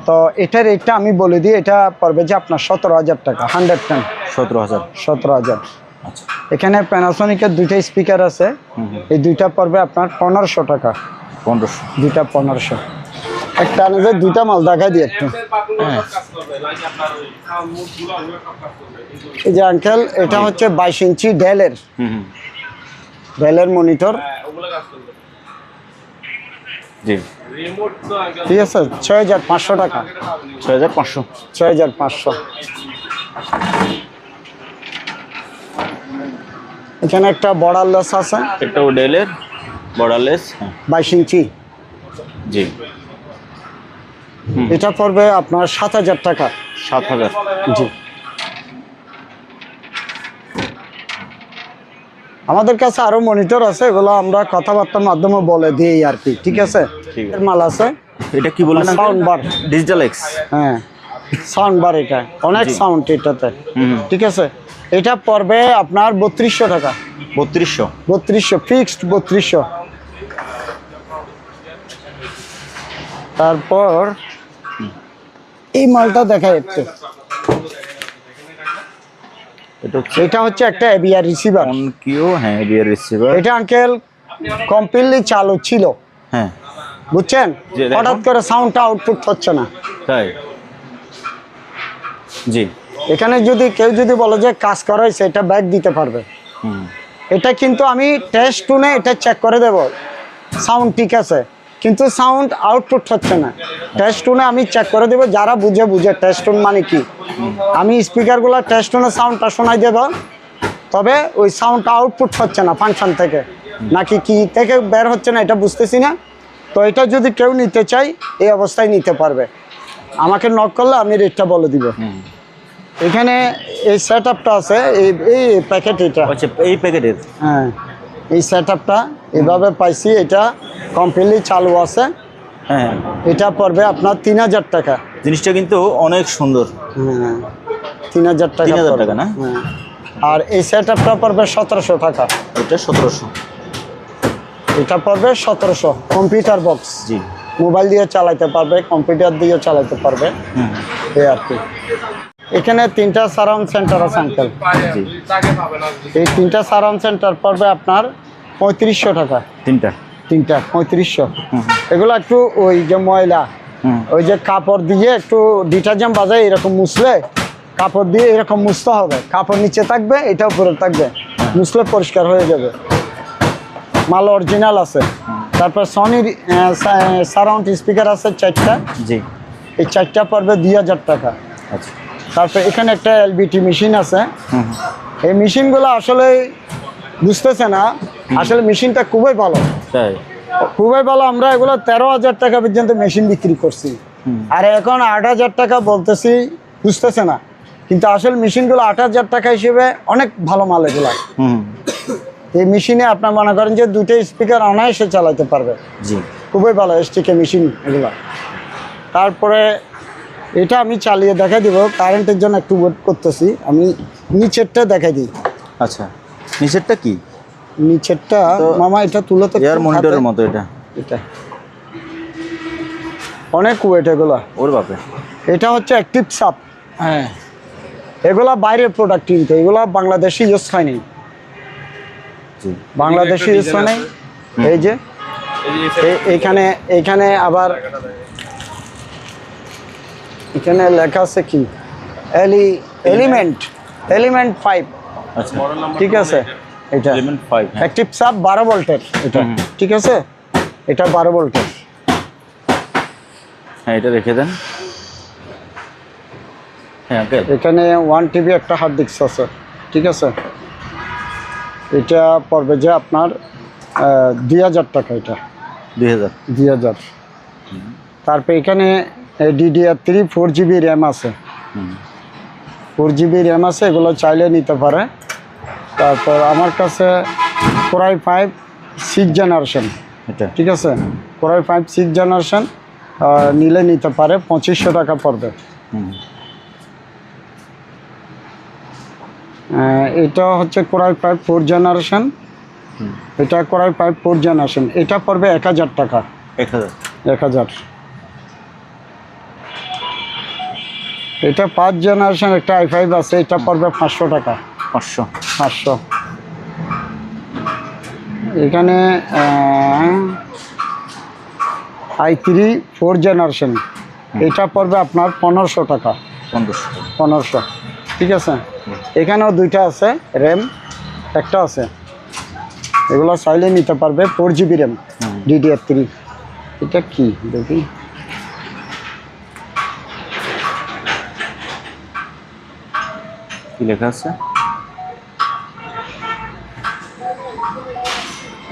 তো এটার রেটটা আমি বলে দিই, এটা পড়বে যে আপনার 17000 টাকা। 110 17000। 17000। আচ্ছা। এখানে প্যানাসোনিকের দুইটা স্পিকার আছে, এই দুইটা পড়বে আপনার 1500 টাকা। 1500। দুইটা 1500। একটা আনে দুইটা মাল দেখাই দিই একটু। এই যে আঙ্কেল, এটা হচ্ছে 22 ইঞ্চি ডেলের, ডেলের মনিটর, জি, ঠিক আছে। 6500 টাকা। 6500। 6500। এখানে একটা বর্ডারলেস আছে, একটা ডেলের বর্ডারলেস 22 ইঞ্চি, জি। এটা পড়বে আপনার 7000 টাকা। 7000, জি। আমাদের কাছে আরো মনিটর আছে, এগুলো আমরা কথাবার্তার মাধ্যমে বলে দিই আর কি, ঠিক আছে। এর মাল আছে। এটা কি বলেন? Sound bar, digital x. হ্যাঁ সাউন্ড বার, এটা অনেক সাউন্ড এটাতে, ঠিক আছে। এটা পড়বে আপনার 3200 টাকা। 3200? 3200 ফিক্সড, 3200। তারপর এই মালটা দেখাই একটু, এটা হচ্ছে একটা এবিআর রিসিভার। অনকিও, হ্যাঁ এবিআর রিসিভার। এটা আঙ্কেল কমপ্লিটলি চালু ছিল, হ্যাঁ বুঝছেন, হঠাৎ করে সাউন্ডটা আউটপুট হচ্ছে না, তাই? জি। এখানে যদি কেউ যদি বলে যে কাজ করাইছে, এটা ব্যাক দিতে পারবে। এটা কিন্তু আমি টেস্ট টুনে এটা চেক করে দেব, সাউন্ড ঠিক আছে, কিন্তু সাউন্ড আউটপুট হচ্ছে না। টেস্ট টোনে আমি চেক করে দেবো, যারা বুঝে টেস্ট টোন মানে কি। আমি স্পিকারগুলো টেস্ট টোনে সাউন্ডটা শোনাই দেবো, তবে ওই সাউন্ডটা আউটপুট হচ্ছে না ফাংশন থেকে, নাকি কি থেকে বের হচ্ছে না এটা বুঝতেছি না। তো এটা যদি কেউ নিতে চাই এই অবস্থায় নিতে পারবে, আমাকে নক করলে আমি রেটটা বলে দিব। এখানে এই সেট আপটা আছে, এই প্যাকেট, এটা আচ্ছা এই প্যাকেটের, হ্যাঁ এই সেট আপটা এভাবে পাইছি, এটা কমপ্লিটলি চালু আছে। হ্যাঁ এটা পড়বে আপনার 3000 টাকা। জিনিসটা কিন্তু অনেক সুন্দর। হ্যাঁ 3000 টাকা 3000 পড়বে। টাকা না? হ্যাঁ। আর এই সেট আপটা পড়বে 1700 টাকা। এটা 1700। এটা পড়বে 1700। কম্পিউটার বক্স, জি। মোবাইল দিয়ে চালাতে পারবে, কম্পিউটার দিয়ে চালাতে পারবে, এই আর কি। এখানে 3টা সারাউন্ড সেন্টার আছে আঙ্কেল। জি। এই 3টা সারাউন্ড সেন্টার পড়বে আপনার 3500 টাকা। 3টা 3500। এগুলো একটু ওই যে ময়লা, ওই যে কাপড় দিয়ে একটু ডিটারজেন্ট বাজায় এরকম মুছলে, কাপড় দিয়ে এরকম মুছতে হবে, কাপড় নিচে থাকবে, এটা উপরে থাকবে, মুছলে পরিষ্কার হয়ে যাবে। মাল অরিজিনাল আছে। তারপর সনির সারাউন্ড স্পিকার আছে 4টা। জি। এই 4টা পড়বে 2000 টাকা। আচ্ছা। তারপর এখানে একটা এলবিটি মেশিন আছে। এই মেশিনগুলো আসলে বুঝতেছে না, আসলে মেশিনটা খুবই ভালো, তাই? খুবই ভালো। আমরা এগুলো 13,000 টাকা পর্যন্ত মেশিন বিক্রি করছি, আর এখন 8,000 টাকা বলতেছি, বুঝতেছে না। কিন্তু আসলে মেশিনগুলো 8,000 টাকা হিসেবে অনেক ভালো মাল এগুলা। এই মেশিনে আপনার মনে করেন যে 2টা স্পিকার অনায়াসে চালাতে পারবে। জি। খুবই ভালো এসটিকে মেশিন এগুলা। তারপরে এটা আমি চালিয়ে দেখাই দিব, কারেন্টের জন্য একটু ওয়েট করতেছি। আমি নিচেরটা দেখাই দিই। আচ্ছা, নিচেরটা কি? নিচেরটা মামা এটা তুলে তো এয়ার মনিটরের মতো। এটা অনেক ওয়েট এগুলা। ওর বাপে। এটা হচ্ছে অ্যাক্টিভ সাপ। হ্যাঁ, এগুলা বাইরের প্রোডাক্ট, কিন্তু এগুলা বাংলাদেশি ইউজ হয়নি, বাংলাদেশি ইউজ হয় নাই। এই যে এইখানে আবার এখানে লেখা আছে কি, এলিমেন্ট 5। আচ্ছা, ঠিক আছে। এটা এলিমেন্ট 5 অ্যাক্টিভ সাব 12 ভোল্টের এটা। ঠিক আছে, এটা 12 ভোল্টের। হ্যাঁ, এটা রেখে দেন। হ্যাঁ আঙ্কেল, এখানে 1 TB একটা হার্ড ডিস্ক আছে। ঠিক আছে, এটা পড়বে যে আপনার 2000 টাকা। এটা 2000। তারপর এখানে DDR3 4GB র্যাম আছে। 4GB র্যাম আছে, এগুলো চাইলে নিতে পারে। তারপর আমার কাছে Core i5 6 জেনারেশন। এটা ঠিক আছে, Core i5 6 জেনারেশন নিলে নিতে পারে, 2500 টাকা পড়বে। এটা হচ্ছে Core i5 4 জেনারেশন। এটা Core i5 4 জেনারেশন, এটা পড়বে 1000 টাকা। 1000। এটা 5 জেনারেশন একটা i5 আছে, এটা পড়বে 500 টাকা। 500। এখানে i3 4 জেনারেশন, এটা পড়বে আপনার 1500 টাকা। 1500। ঠিক আছে, এখানেও 2টা আছে র্যাম, একটা আছে, এগুলো চাইলে নিতে পারবে। 4GB RAM DDR3। এটা কি দেখি, কি লেখা আছে?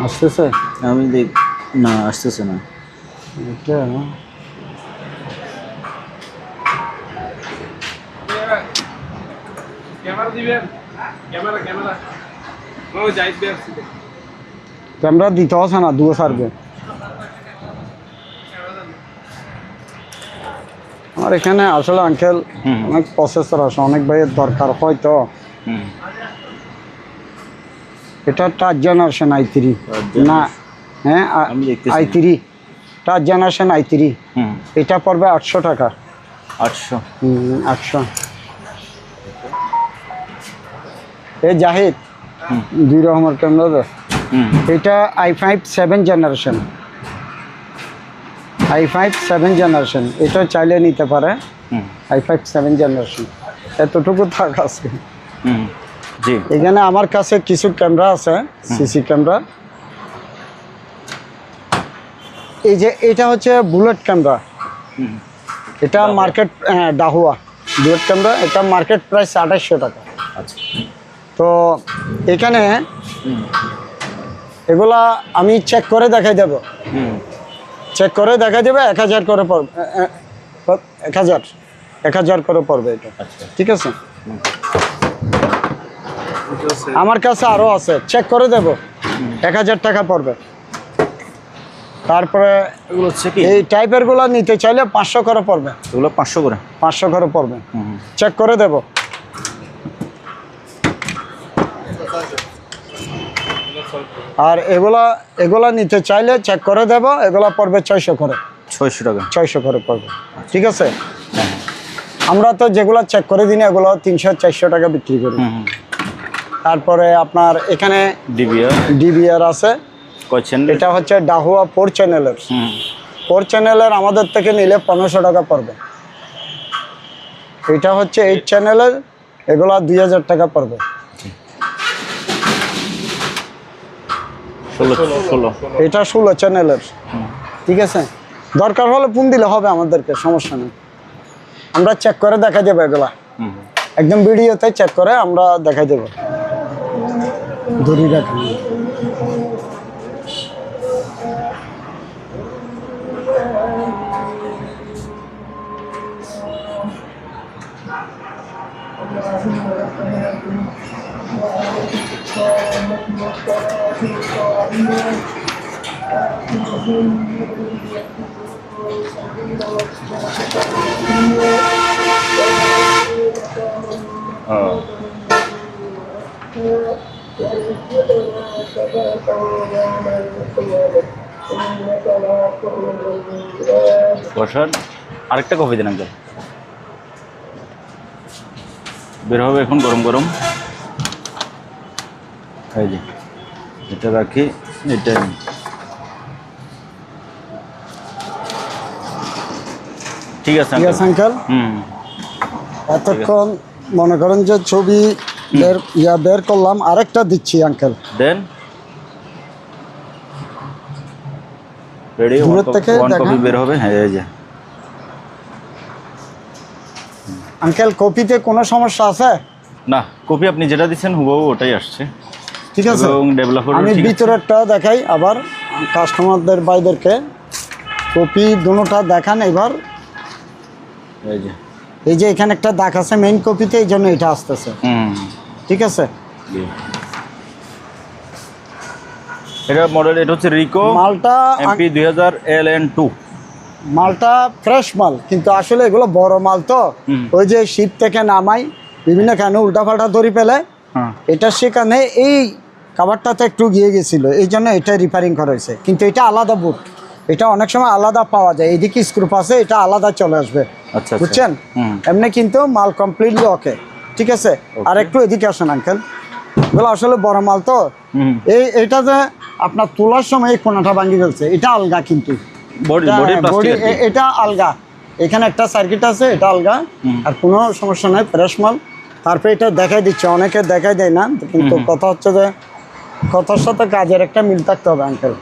আসতেছে? আমি দেখ না, আসতেছে না। এটা ক্যামেরা দিতে হচ্ছে না, দুটো সারবে। আমার এখানে আসলে আঙ্কেল অনেক প্রসেসর আছে, অনেক ভাইয়ের দরকার হয় তো। এটা টাচ জেনারেশন i3 না? হ্যাঁ, i3 টাচ জেনারেশন i3। এটা পড়বে 800 টাকা। 800। এই জাহিদ 2 রকমের ক্যামেরা। এটা i5 7 জেনারেশন। i5 7 জেনারেশন, এটা চাইলে নিতে পারে। i5 7 জেনারেশন, এতটুকু থাক আছে। জি। এখানে আমার কাছে কিছু ক্যামেরা আছে, সিসি ক্যামেরা। এই যে এটা হচ্ছে বুলেট ক্যামেরা, এটা মার্কেট ডাহুয়া বুলেট ক্যামেরা, এটা মার্কেট প্রাইস 2800 টাকা। আচ্ছা। তো এখানে এগুলা আমি চেক করে দেখাই দেব, চেক করে দেখা যাবে 1000 করে পড়বে, 1000 করে পড়বে এটা। আচ্ছা। ঠিক আছে, আমার কাছে আরও আছে, চেক করে দেব, 1000 টাকা পড়বে। তারপরে এগুলো হচ্ছে কি এই টাইপের গুলো নিতে চাইলে 500 করে পড়বে, এগুলো 500 করে, 500 করে পড়বে, চেক করে দেব। আর এগুলা নিতে চাইলে চেক করে দেব, এগুলা পড়বে 600 করে, 600 টাকা, 600 করে পড়বে। ঠিক আছে, আমরা তো যেগুলো চেক করে দিই না এগুলো 300-400 টাকা বিক্রি করি। তারপরে আপনার এখানে ডিবিআর আছে, এটা হচ্ছে ডাহুয়া 4 চ্যানেলের, 4 চ্যানেলের আমাদের থেকে নিলে 1500 টাকা পড়বে। এটা হচ্ছে 8 চ্যানেলের, এগুলা 2000 টাকা পড়বে। 16 এটা 16 চ্যানেলের। ঠিক আছে, দরকার হলে ফোন দিলে হবে, আমাদেরকে সমস্যা নেই, আমরা চেক করে দেখা যাবে এগুলা, একদম ভিডিওতে চেক করে আমরা দেখা দেব। দড়ি রাখা বসার আরেকটা কফি দেন আঙ্কেল, বের হবে এখন গরম গরম। এই যে এটা রাখি, এটা ঠিক আছে আঙ্কেল। এতক্ষণ মনে করেন যে ছবি বের করলাম, আরেকটা দিচ্ছি আঙ্কেল, দেন রেডি, দূর থেকে কপি বের হবে। হ্যাঁ এই যে আঙ্কেল, কপিতে কোনো সমস্যা আছে না, কপি আপনি যেটা দিচ্ছেন হুবহু ওটাই আসছে। ঠিক আছে, এবং ডেভেলপার আমি ভিতরেরটা দেখাই আবার কাস্টমারদের বাইদেরকে, কপি দুটোটা দেখান এবার। এই যে এখানে একটা দাগ আছে মেইন কপিতে, এই জন্য এটা আসতেছে। ঠিক আছে, এটা মডেল, এটা হচ্ছে রিকো মালটা এমপি 2000 LN2, মালটা ফ্রেশ মাল, কিন্তু আসলে এগুলো বড় মাল তো, ওই যে শীত থেকে নামাই বিভিন্ন কারণে উল্টাপাল্টা ধরি পেলে এটা, সেখানে এই কাভারটাতে একটু গিয়ে গেছিল, এই জন্য এটা রিপেয়ারিং করা হয়েছে। কিন্তু এটা আলাদা বুট, এটা অনেক সময় আলাদা পাওয়া যায়, এইদিকে স্ক্রুপ আছে, এটা আলাদা চলে আসবে। আচ্ছা, বুঝছেন, এমনি কিন্তু মাল কমপ্লিটলি ওকে। ঠিক আছে, আর একটু এদিকে আসেন আঙ্কেল, এগুলো আসলে বড় মাল তো, এইটা যে আপনার তোলার সময় এই কোনাটা ভাঙি ফেলছে, এটা আলগা, কিন্তু এটা আলগা, এখানে একটা সার্কিট আছে, এটা আলগা, আর কোনো সমস্যা নাই, ফ্রেশ মাল। তারপরে এটা দেখাই দিচ্ছে, অনেকে দেখাই দেয় না, কিন্তু কথা হচ্ছে যে কথার সাথে কাজের একটা মিল থাকতে হবে আঙ্কেল।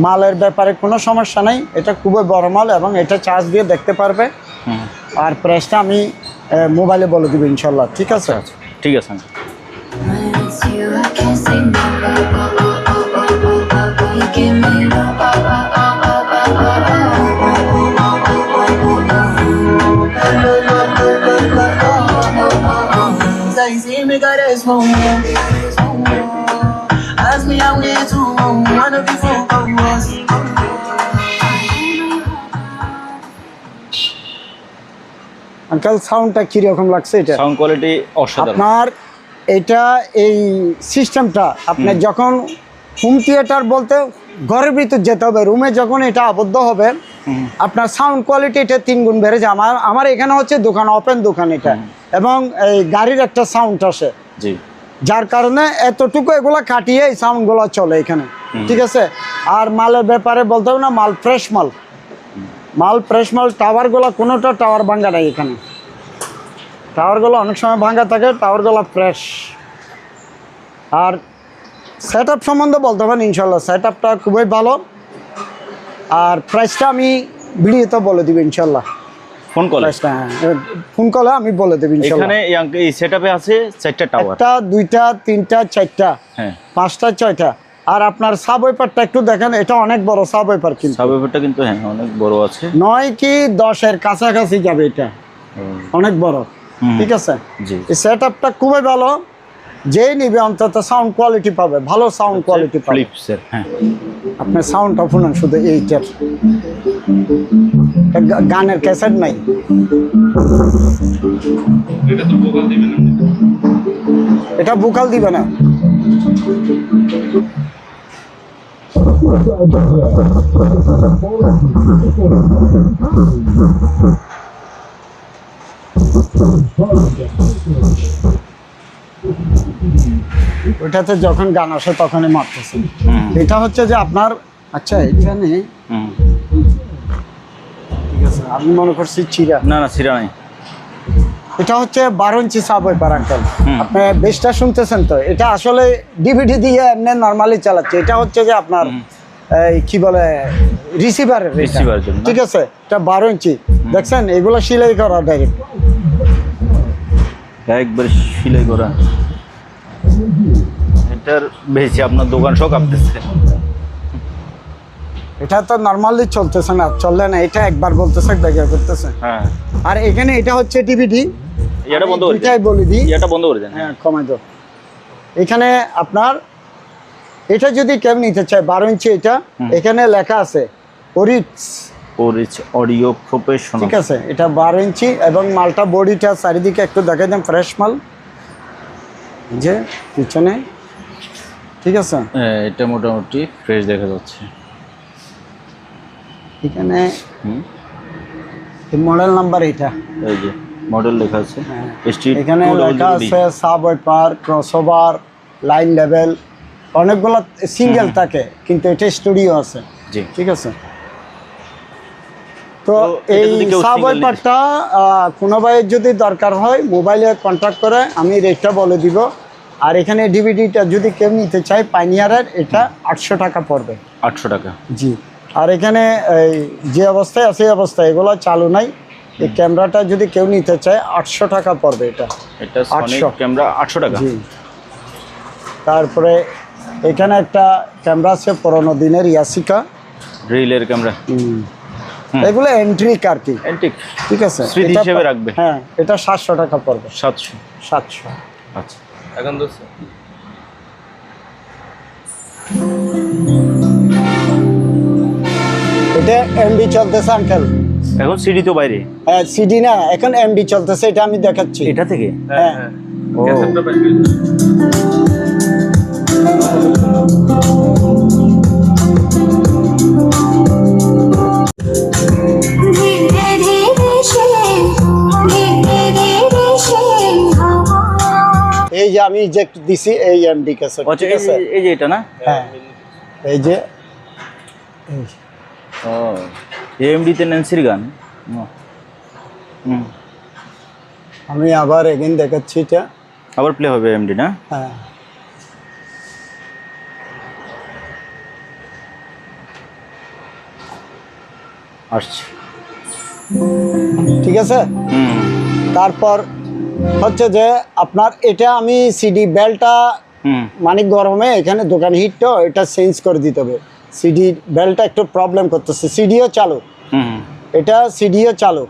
মালের ব্যাপারে কোনো সমস্যা নেই, এটা খুবই বড় মাল এবং এটা চার্জ দিয়ে দেখতে পারবে। আর প্রাইসটা আমি মোবাইলে বলে দিব ইনশাল্লাহ। ঠিক আছে, ঠিক আছে। আঙ্কেল সাউন্ডটা কিরকম লাগছে? এটা সাউন্ড কোয়ালিটি অসাধারণ। আপনার এটা এই সিস্টেমটা আপনার যখন হোম থিয়েটার বলতে ঘরের ভিতর যেতে হবে, রুমে যখন এটা আবদ্ধ হবে আপনার সাউন্ড কোয়ালিটি এটা 3 গুণ বেড়ে যায়। আমার এখানে হচ্ছে দোকান, ওপেন দোকান এটা, এবং এই গাড়ির একটা সাউন্ড আসে, যার কারণে এতটুকু এগুলা কাটিয়ে এই সাউন্ডগুলো চলে এখানে। ঠিক আছে, আর মালের ব্যাপারে বলতে হবে না, মাল ফ্রেশ মাল, ফ্রেশ মাল। টাওয়ারগুলো কোনোটা টাওয়ার ভাঙ্গা নাই এখানে, টাওয়ারগুলো অনেক সময় ভাঙ্গা থাকে, টাওয়ারগুলো ফ্রেশ। আর সেট আপ সম্বন্ধে বলতে পারেন ইনশাল্লাহ, সেট আপটা খুবই ভালো। আর প্রাইসটা আমি ভিডিওতে বলে দিব ইনশাল্লাহ। ফোন কল প্রাইসটা ফোন কলে আমি বলে দেব ইনশাল্লাহ। এখানে এই সেটআপে আছে 4টা টাওয়ার, একটা, দুইটা, তিনটা, চারটা, হ্যাঁ, পাঁচটা, ছয়টা। আর আপনার সাব ওয়েপারটা একটু দেখেন, এটা অনেক বড় সাব ওয়েপার, কিন্তু সাবওয়েফারটা কিন্তু হ্যাঁ অনেক বড় আছে, 9 কি 10-এর কাছাকাছি যাবে, এটা অনেক বড়। ঠিক আছে, জি। এই সেটআপটা খুবই ভালো, যেই নিবে অন্তত সাউন্ড কোয়ালিটি পাবে, ভালো সাউন্ড কোয়ালিটি পাবে। ফিলিপসের, হ্যাঁ। আপনার সাউন্ডটা শুনুন শুধু এইটার, গানের ক্যাসেট নাই। এটা ভোকাল দিবে না। ওইটাতে যখন গান আসে তখনই মারতেছে। এটা হচ্ছে যে আপনার, আচ্ছা এখানে ঠিক আছে, আমি মনে করছি চিরা, না না চিরা নাই। এটা হচ্ছে 12 ইঞ্চি সাব ওয়েপার আঙ্কেল। আপনি বেসটা শুনতেছেন তো, এটা আসলে ডিভিডি দিয়ে এমনি নরমালি চালাচ্ছে। এটা হচ্ছে যে আপনার এই কি বলে রিসিভারের জন্য, ঠিক আছে। এটা 12 ইঞ্চি, দেখছেন এগুলো সেলাই করা ডাইরেক্ট, একবার সেলাই করা। এটার বেশি আপনার দোকান সব কাঁপতেছে। এটা তো নরমালি চলতেছে না, চললে না, এটা একবার বলতেছে দেখা করতেছে। হ্যাঁ, আর এখানে এটা হচ্ছে ডিভিডি, এটা বন্ধ করে এটাই বলে দিই, এটা বন্ধ করে দেন। হ্যাঁ কমাই দাও। এখানে আপনার এটা যদি কেউ নিতে চায় 12 ইঞ্চি, এটা এখানে লেখা আছে ওরিচ অডিও প্রফেশনাল, ঠিক আছে। এটা 12 ইঞ্চি এবং মালটা বডিটা চারিদিকে একটু দেখাই দেন, ফ্রেশ মাল যে পিছনে, ঠিক আছে। এটা মোটামুটি ফ্রেশ দেখা যাচ্ছে। এখানে মডেল নাম্বার, এটা এই যে মডেল লেখা আছে, এখানে লেখা আছে সাব ওয়েপার, ক্রসওভার, লাইন লেভেল, অনেকগুলো সিঙ্গেল থাকে, কিন্তু এটা স্টুডিও আছে, জি, ঠিক আছে। তো এই সাব ওয়েপারটা কোনো ভাইয়ের যদি দরকার হয় মোবাইলে কন্ট্যাক্ট করে আমি রেটটা বলে দিব। আর এখানে ডিভিডিটা যদি কেউ নিতে চায় পাইনিয়ারের, এটা 800 টাকা পড়বে। 800 টাকা, জি। আর এখানে এই যে অবস্থায় আছে এই অবস্থায়, এগুলো চালু নাই। এই ক্যামেরাটা যদি কেউ নিতে চায় 800 টাকা পড়বে। এটা সনিক ক্যামেরা 800 টাকা, জি। তারপরে এখানে একটা ক্যামেরা আছে পুরোনো দিনের ইয়াসিকা রিলের ক্যামেরা, এগুলো এন্ট্রিক আর কি, এন্টিক, ঠিক আছে, স্মৃতি হিসেবে রাখবে। হ্যাঁ, এটা 700 টাকা পড়বে। 700। আচ্ছা, এখন দোস্ত এটা এমডি চলতেছে আঙ্কেল, এখন সিডি তো বাইরে। হ্যাঁ সিডি না, এখন এমডি চলতেছে, এটা আমি দেখাচ্ছি। এটা থেকে হ্যাঁ, এই যে আমি যে দিছি এই এমডি ক্যাসেট, ঠিক আছে। এই যে এটা না, হ্যাঁ এই যে ও এমডি তে ন্যান্সির গান। আমি আবার এগেন দেখাচ্ছি, এটা আবার প্লে হবে এমডি না। হ্যাঁ, আসছে, ঠিক আছে। তারপর হচ্ছে যে আপনার এটা আমি সিডি বেলটা মানে গরমে এখানে দোকান হিট, তো এটা চেঞ্জ করে দিতে হবে। সিডি বেলটা একটু প্রবলেম করতেছে, সিডিও চালু, এটা সিডিও চালু,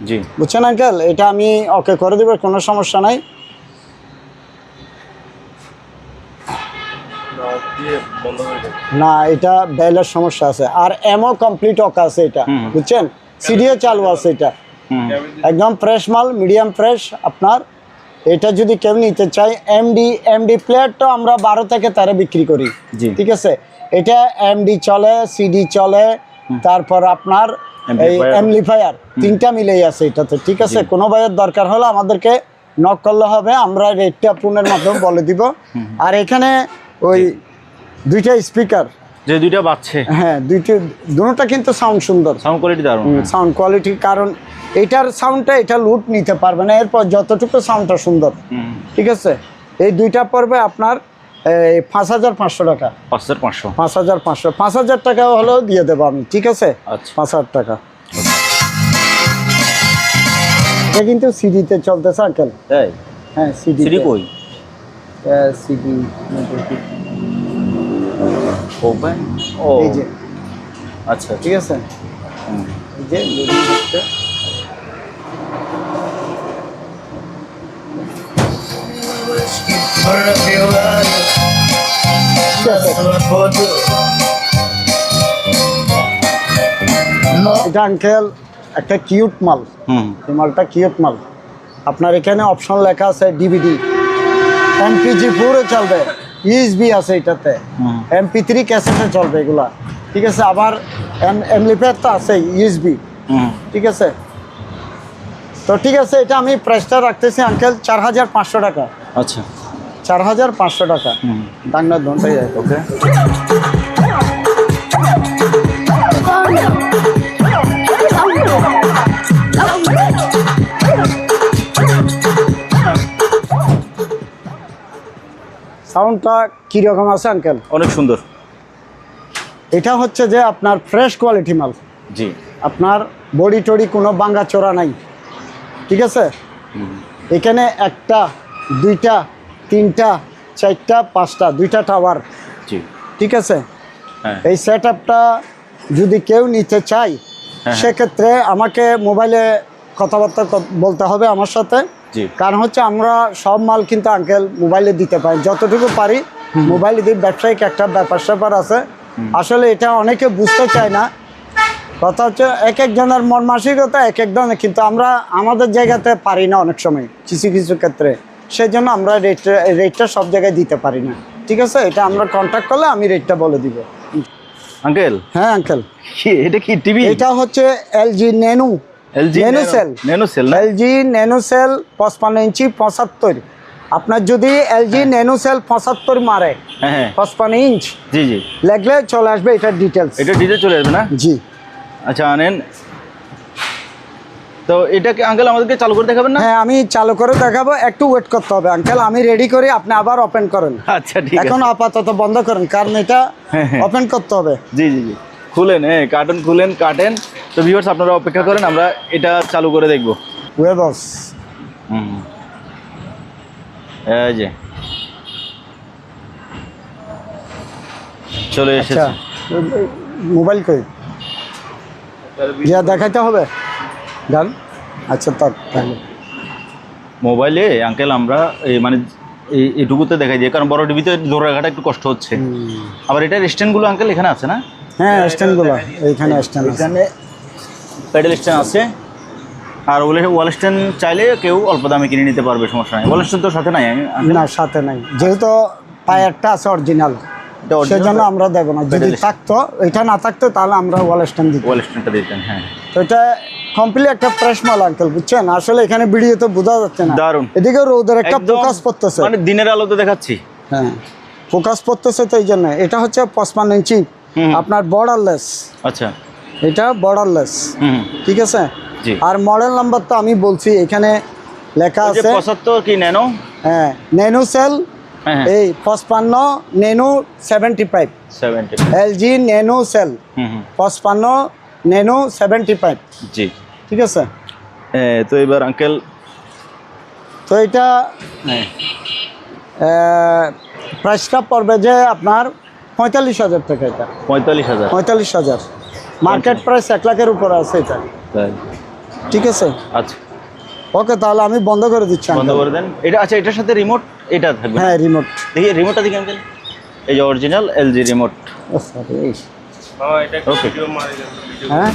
জি, বুঝছেন আঙ্কেল। এটা আমি ওকে করে দেবো, কোনো সমস্যা নাই। না, এটা বেলের সমস্যা আছে। আর এমও কমপ্লিট ওকে আছে এটা, বুঝছেন, সিডিও চালু আছে, এটা একদম ফ্রেশ মাল, মিডিয়াম ফ্রেশ। আপনার এটা যদি কেউ নিতে চায়, এমডি প্লেয়ারটা আমরা 12 থেকে 13 বিক্রি করি, ঠিক আছে। এটা এমডি চলে, সিডি চলে, তারপর আপনার এই অ্যাম্পলিফায়ার, তিনটা মিলেই আছে এটাতে, ঠিক আছে। কোনো ভাইয়ের দরকার হলে আমাদেরকে নক করলে হবে, আমরা রেটটা ফোনের মাধ্যমে বলে দিব। আর এখানে ওই দুইটা স্পিকার, যে দুইটা বাজছে, হ্যাঁ দুটোটা কিন্তু সাউন্ড সুন্দর, সাউন্ড কোয়ালিটি দারুণ, সাউন্ড কোয়ালিটি। কারণ এটার সাউন্ডটা এটা লুট নিতে পারবে না, এরপর যতটুকু সাউন্ডটা সুন্দর, ঠিক আছে। এই দুইটা পড়বে আপনার এই 5,500 টাকা। 5,500। 5,500, 5,000 টাকা হলেও দিয়ে দেবো আমি, ঠিক আছে? আচ্ছা। 5,000 টাকা। এটা কিন্তু সিডিতে চলতেছে আঙ্কেল। তাই? হ্যাঁ, সিডি কই? CD open. ও এই যে, আচ্ছা ঠিক আছে, এই যে লোডিং হচ্ছে। এটা আঙ্কেল একটা কিউট মাল। এই মালটা কিউট মাল। আপনার এখানে অপশন লেখা আছে ডিভিডি, এমপিজি পুরো চলবে, ইউএসবি আছে এটাতে, MP3 ক্যাসেটে চলবে এগুলা, ঠিক আছে? আবার এমপ্লিফায়ার তো আছে, ইউএসবি, ঠিক আছে? তো ঠিক আছে, এটা আমি প্রাইসটা রাখতেছি আঙ্কেল 4,500 টাকা। আচ্ছা, 4,500 টাকা। ডাঙ্গা ধনটাই যায়। ওকে। সাউন্ডটা কীরকম আছে আঙ্কেল? অনেক সুন্দর। এটা হচ্ছে যে আপনার ফ্রেশ কোয়ালিটি মাল। জি। আপনার বডি টডি কোনো ভাঙা চোরা নাই, ঠিক আছে? এখানে 1টা 2টা 3টা 4টা 5টা 2টা টাওয়ার, জি, ঠিক আছে? হ্যাঁ। এই সেট আপটা যদি কেউ নিতে চায় সেক্ষেত্রে আমাকে মোবাইলে কথাবার্তা বলতে হবে আমার সাথে। জি। কারণ হচ্ছে আমরা সব মাল কিন্তু আঙ্কেল মোবাইলে দিতে পারি, যতটুকু পারি মোবাইলে দিই। ব্যবসায়িক একটা ব্যাপার আছে, আসলে এটা অনেকে বুঝতে চায় না। কথা হচ্ছে এক একজনের মন মানসিকতা এক এক ধরনের, কিন্তু আমরা আমাদের জায়গাতে পারি না অনেক সময় কিছু কিছু ক্ষেত্রে, সেই জন্য আমরা রেটটা সব জায়গায় দিতে পারি না, ঠিক আছে? এটা আমরা কন্ট্যাক্ট করলে আমি রেটটা বলে দিব। আঙ্কেল। হ্যাঁ আঙ্কেল, এটা কি টিভি? এটা হচ্ছে LG nano, nano cell. LG nano cell 55 inch 75। আপনার যদি এলজি নেনো সেল 75 মারে, হ্যাঁ 55 ইঞ্চ, জি জি, লাগলে চলে আসবে এটার ডিটেলস। এটা ডিটেল চলে আসবে না? জি। আচ্ছা, আনেন তো। এটাকে আঙ্কেল আমাদেরকে চালু করে দেখাবেন না? হ্যাঁ, আমি চালু করে দেখাবো, একটু ওয়েট করতে হবে আঙ্কেল। আমি রেডি করি, আপনি আবার ওপেন করেন। আচ্ছা, ঠিক আছে। এখন আপাতত বন্ধ করেন, কারণ এটা ওপেন করতে হবে। জি জি জি, খুলেন, কার্টন খুলেন, কাটেন। তো ভিউয়ার্স আপনারা অপেক্ষা করেন, আমরা এটা চালু করে দেখব। ওয়েবস, এই যে চলে এসেছে। আচ্ছা, মোবাইল কই যা দেখাইতে হবে ডান। আচ্ছা, তাহলে মোবাইলে আঙ্কেল আমরা মানে এইটুকুতে দেখাই দিই, কারণ বড় টিভিতে ধরে রাখাটা একটু কষ্ট হচ্ছে। আবার এটার স্ট্যান্ডগুলো আঙ্কেল এখানে আছে না? হ্যাঁ, স্ট্যান্ডগুলো এইখানে স্ট্যান্ড আছে, এখানে প্যাডেল স্ট্যান্ড আছে। আর ওয়াল স্ট্যান্ড চাইলে কেউ অল্প দামে কিনে নিতে পারবে, সমস্যা নাই। ওয়াল স্ট্যান্ড তো সাথে নাই? না, সাথে নাই, যেহেতু টায়ারটা আছে অরিজিনাল, সেজন্য আমরা দেবো না। যদি থাকতো, এটা না থাকতো তাহলে আমরা ওয়াল স্ট্যান্ড দিতাম। ওয়াল স্ট্যান্ডটা দিতেন, হ্যাঁ। তো এটা কমপ্লিট একটা ফ্রেশ মাল আঙ্কেল, বুঝছেন? আসলে এখানে ভিডিওতে বোঝা যাচ্ছে না। দারুণ। এদিকে রোদের একটা ফোকাস পড়তেছে, মানে দিনের আলোতে দেখাচ্ছি। হ্যাঁ, ফোকাস পড়তেছে, তো এই জন্য। এটা হচ্ছে 55 ইঞ্চি আপনার বর্ডারলেস। আচ্ছা, এটা বর্ডারলেস, ঠিক আছে? জি। আর মডেল নাম্বার তো আমি বলছি, এখানে লেখা আছে 75 কি ন্যানো। হ্যাঁ, নেনো সেল, এই 55 নেনো 75, এলজি নেনো সেল 55 নেনো 75। জি, ঠিক আছে। তো এবার আঙ্কেল, তো এটা প্রাইসটা পড়বে যে আপনার 45,000 টাকা। এটা 45,000 মার্কেট প্রাইস 1 লাখের উপরে আছে এটা, ঠিক আছে? আচ্ছা, ওকে, তাহলে আমি বন্ধ করে দিচ্ছি। বন্ধ করে দেন এটা। আচ্ছা, এটার সাথে রিমোট এটা থাকবে? হ্যাঁ, রিমোট। দেখি রিমোটটা দেখি আঙ্কেল, এই যে অরিজিনাল এলজি রিমোট। সরি, ওকে, হ্যাঁ।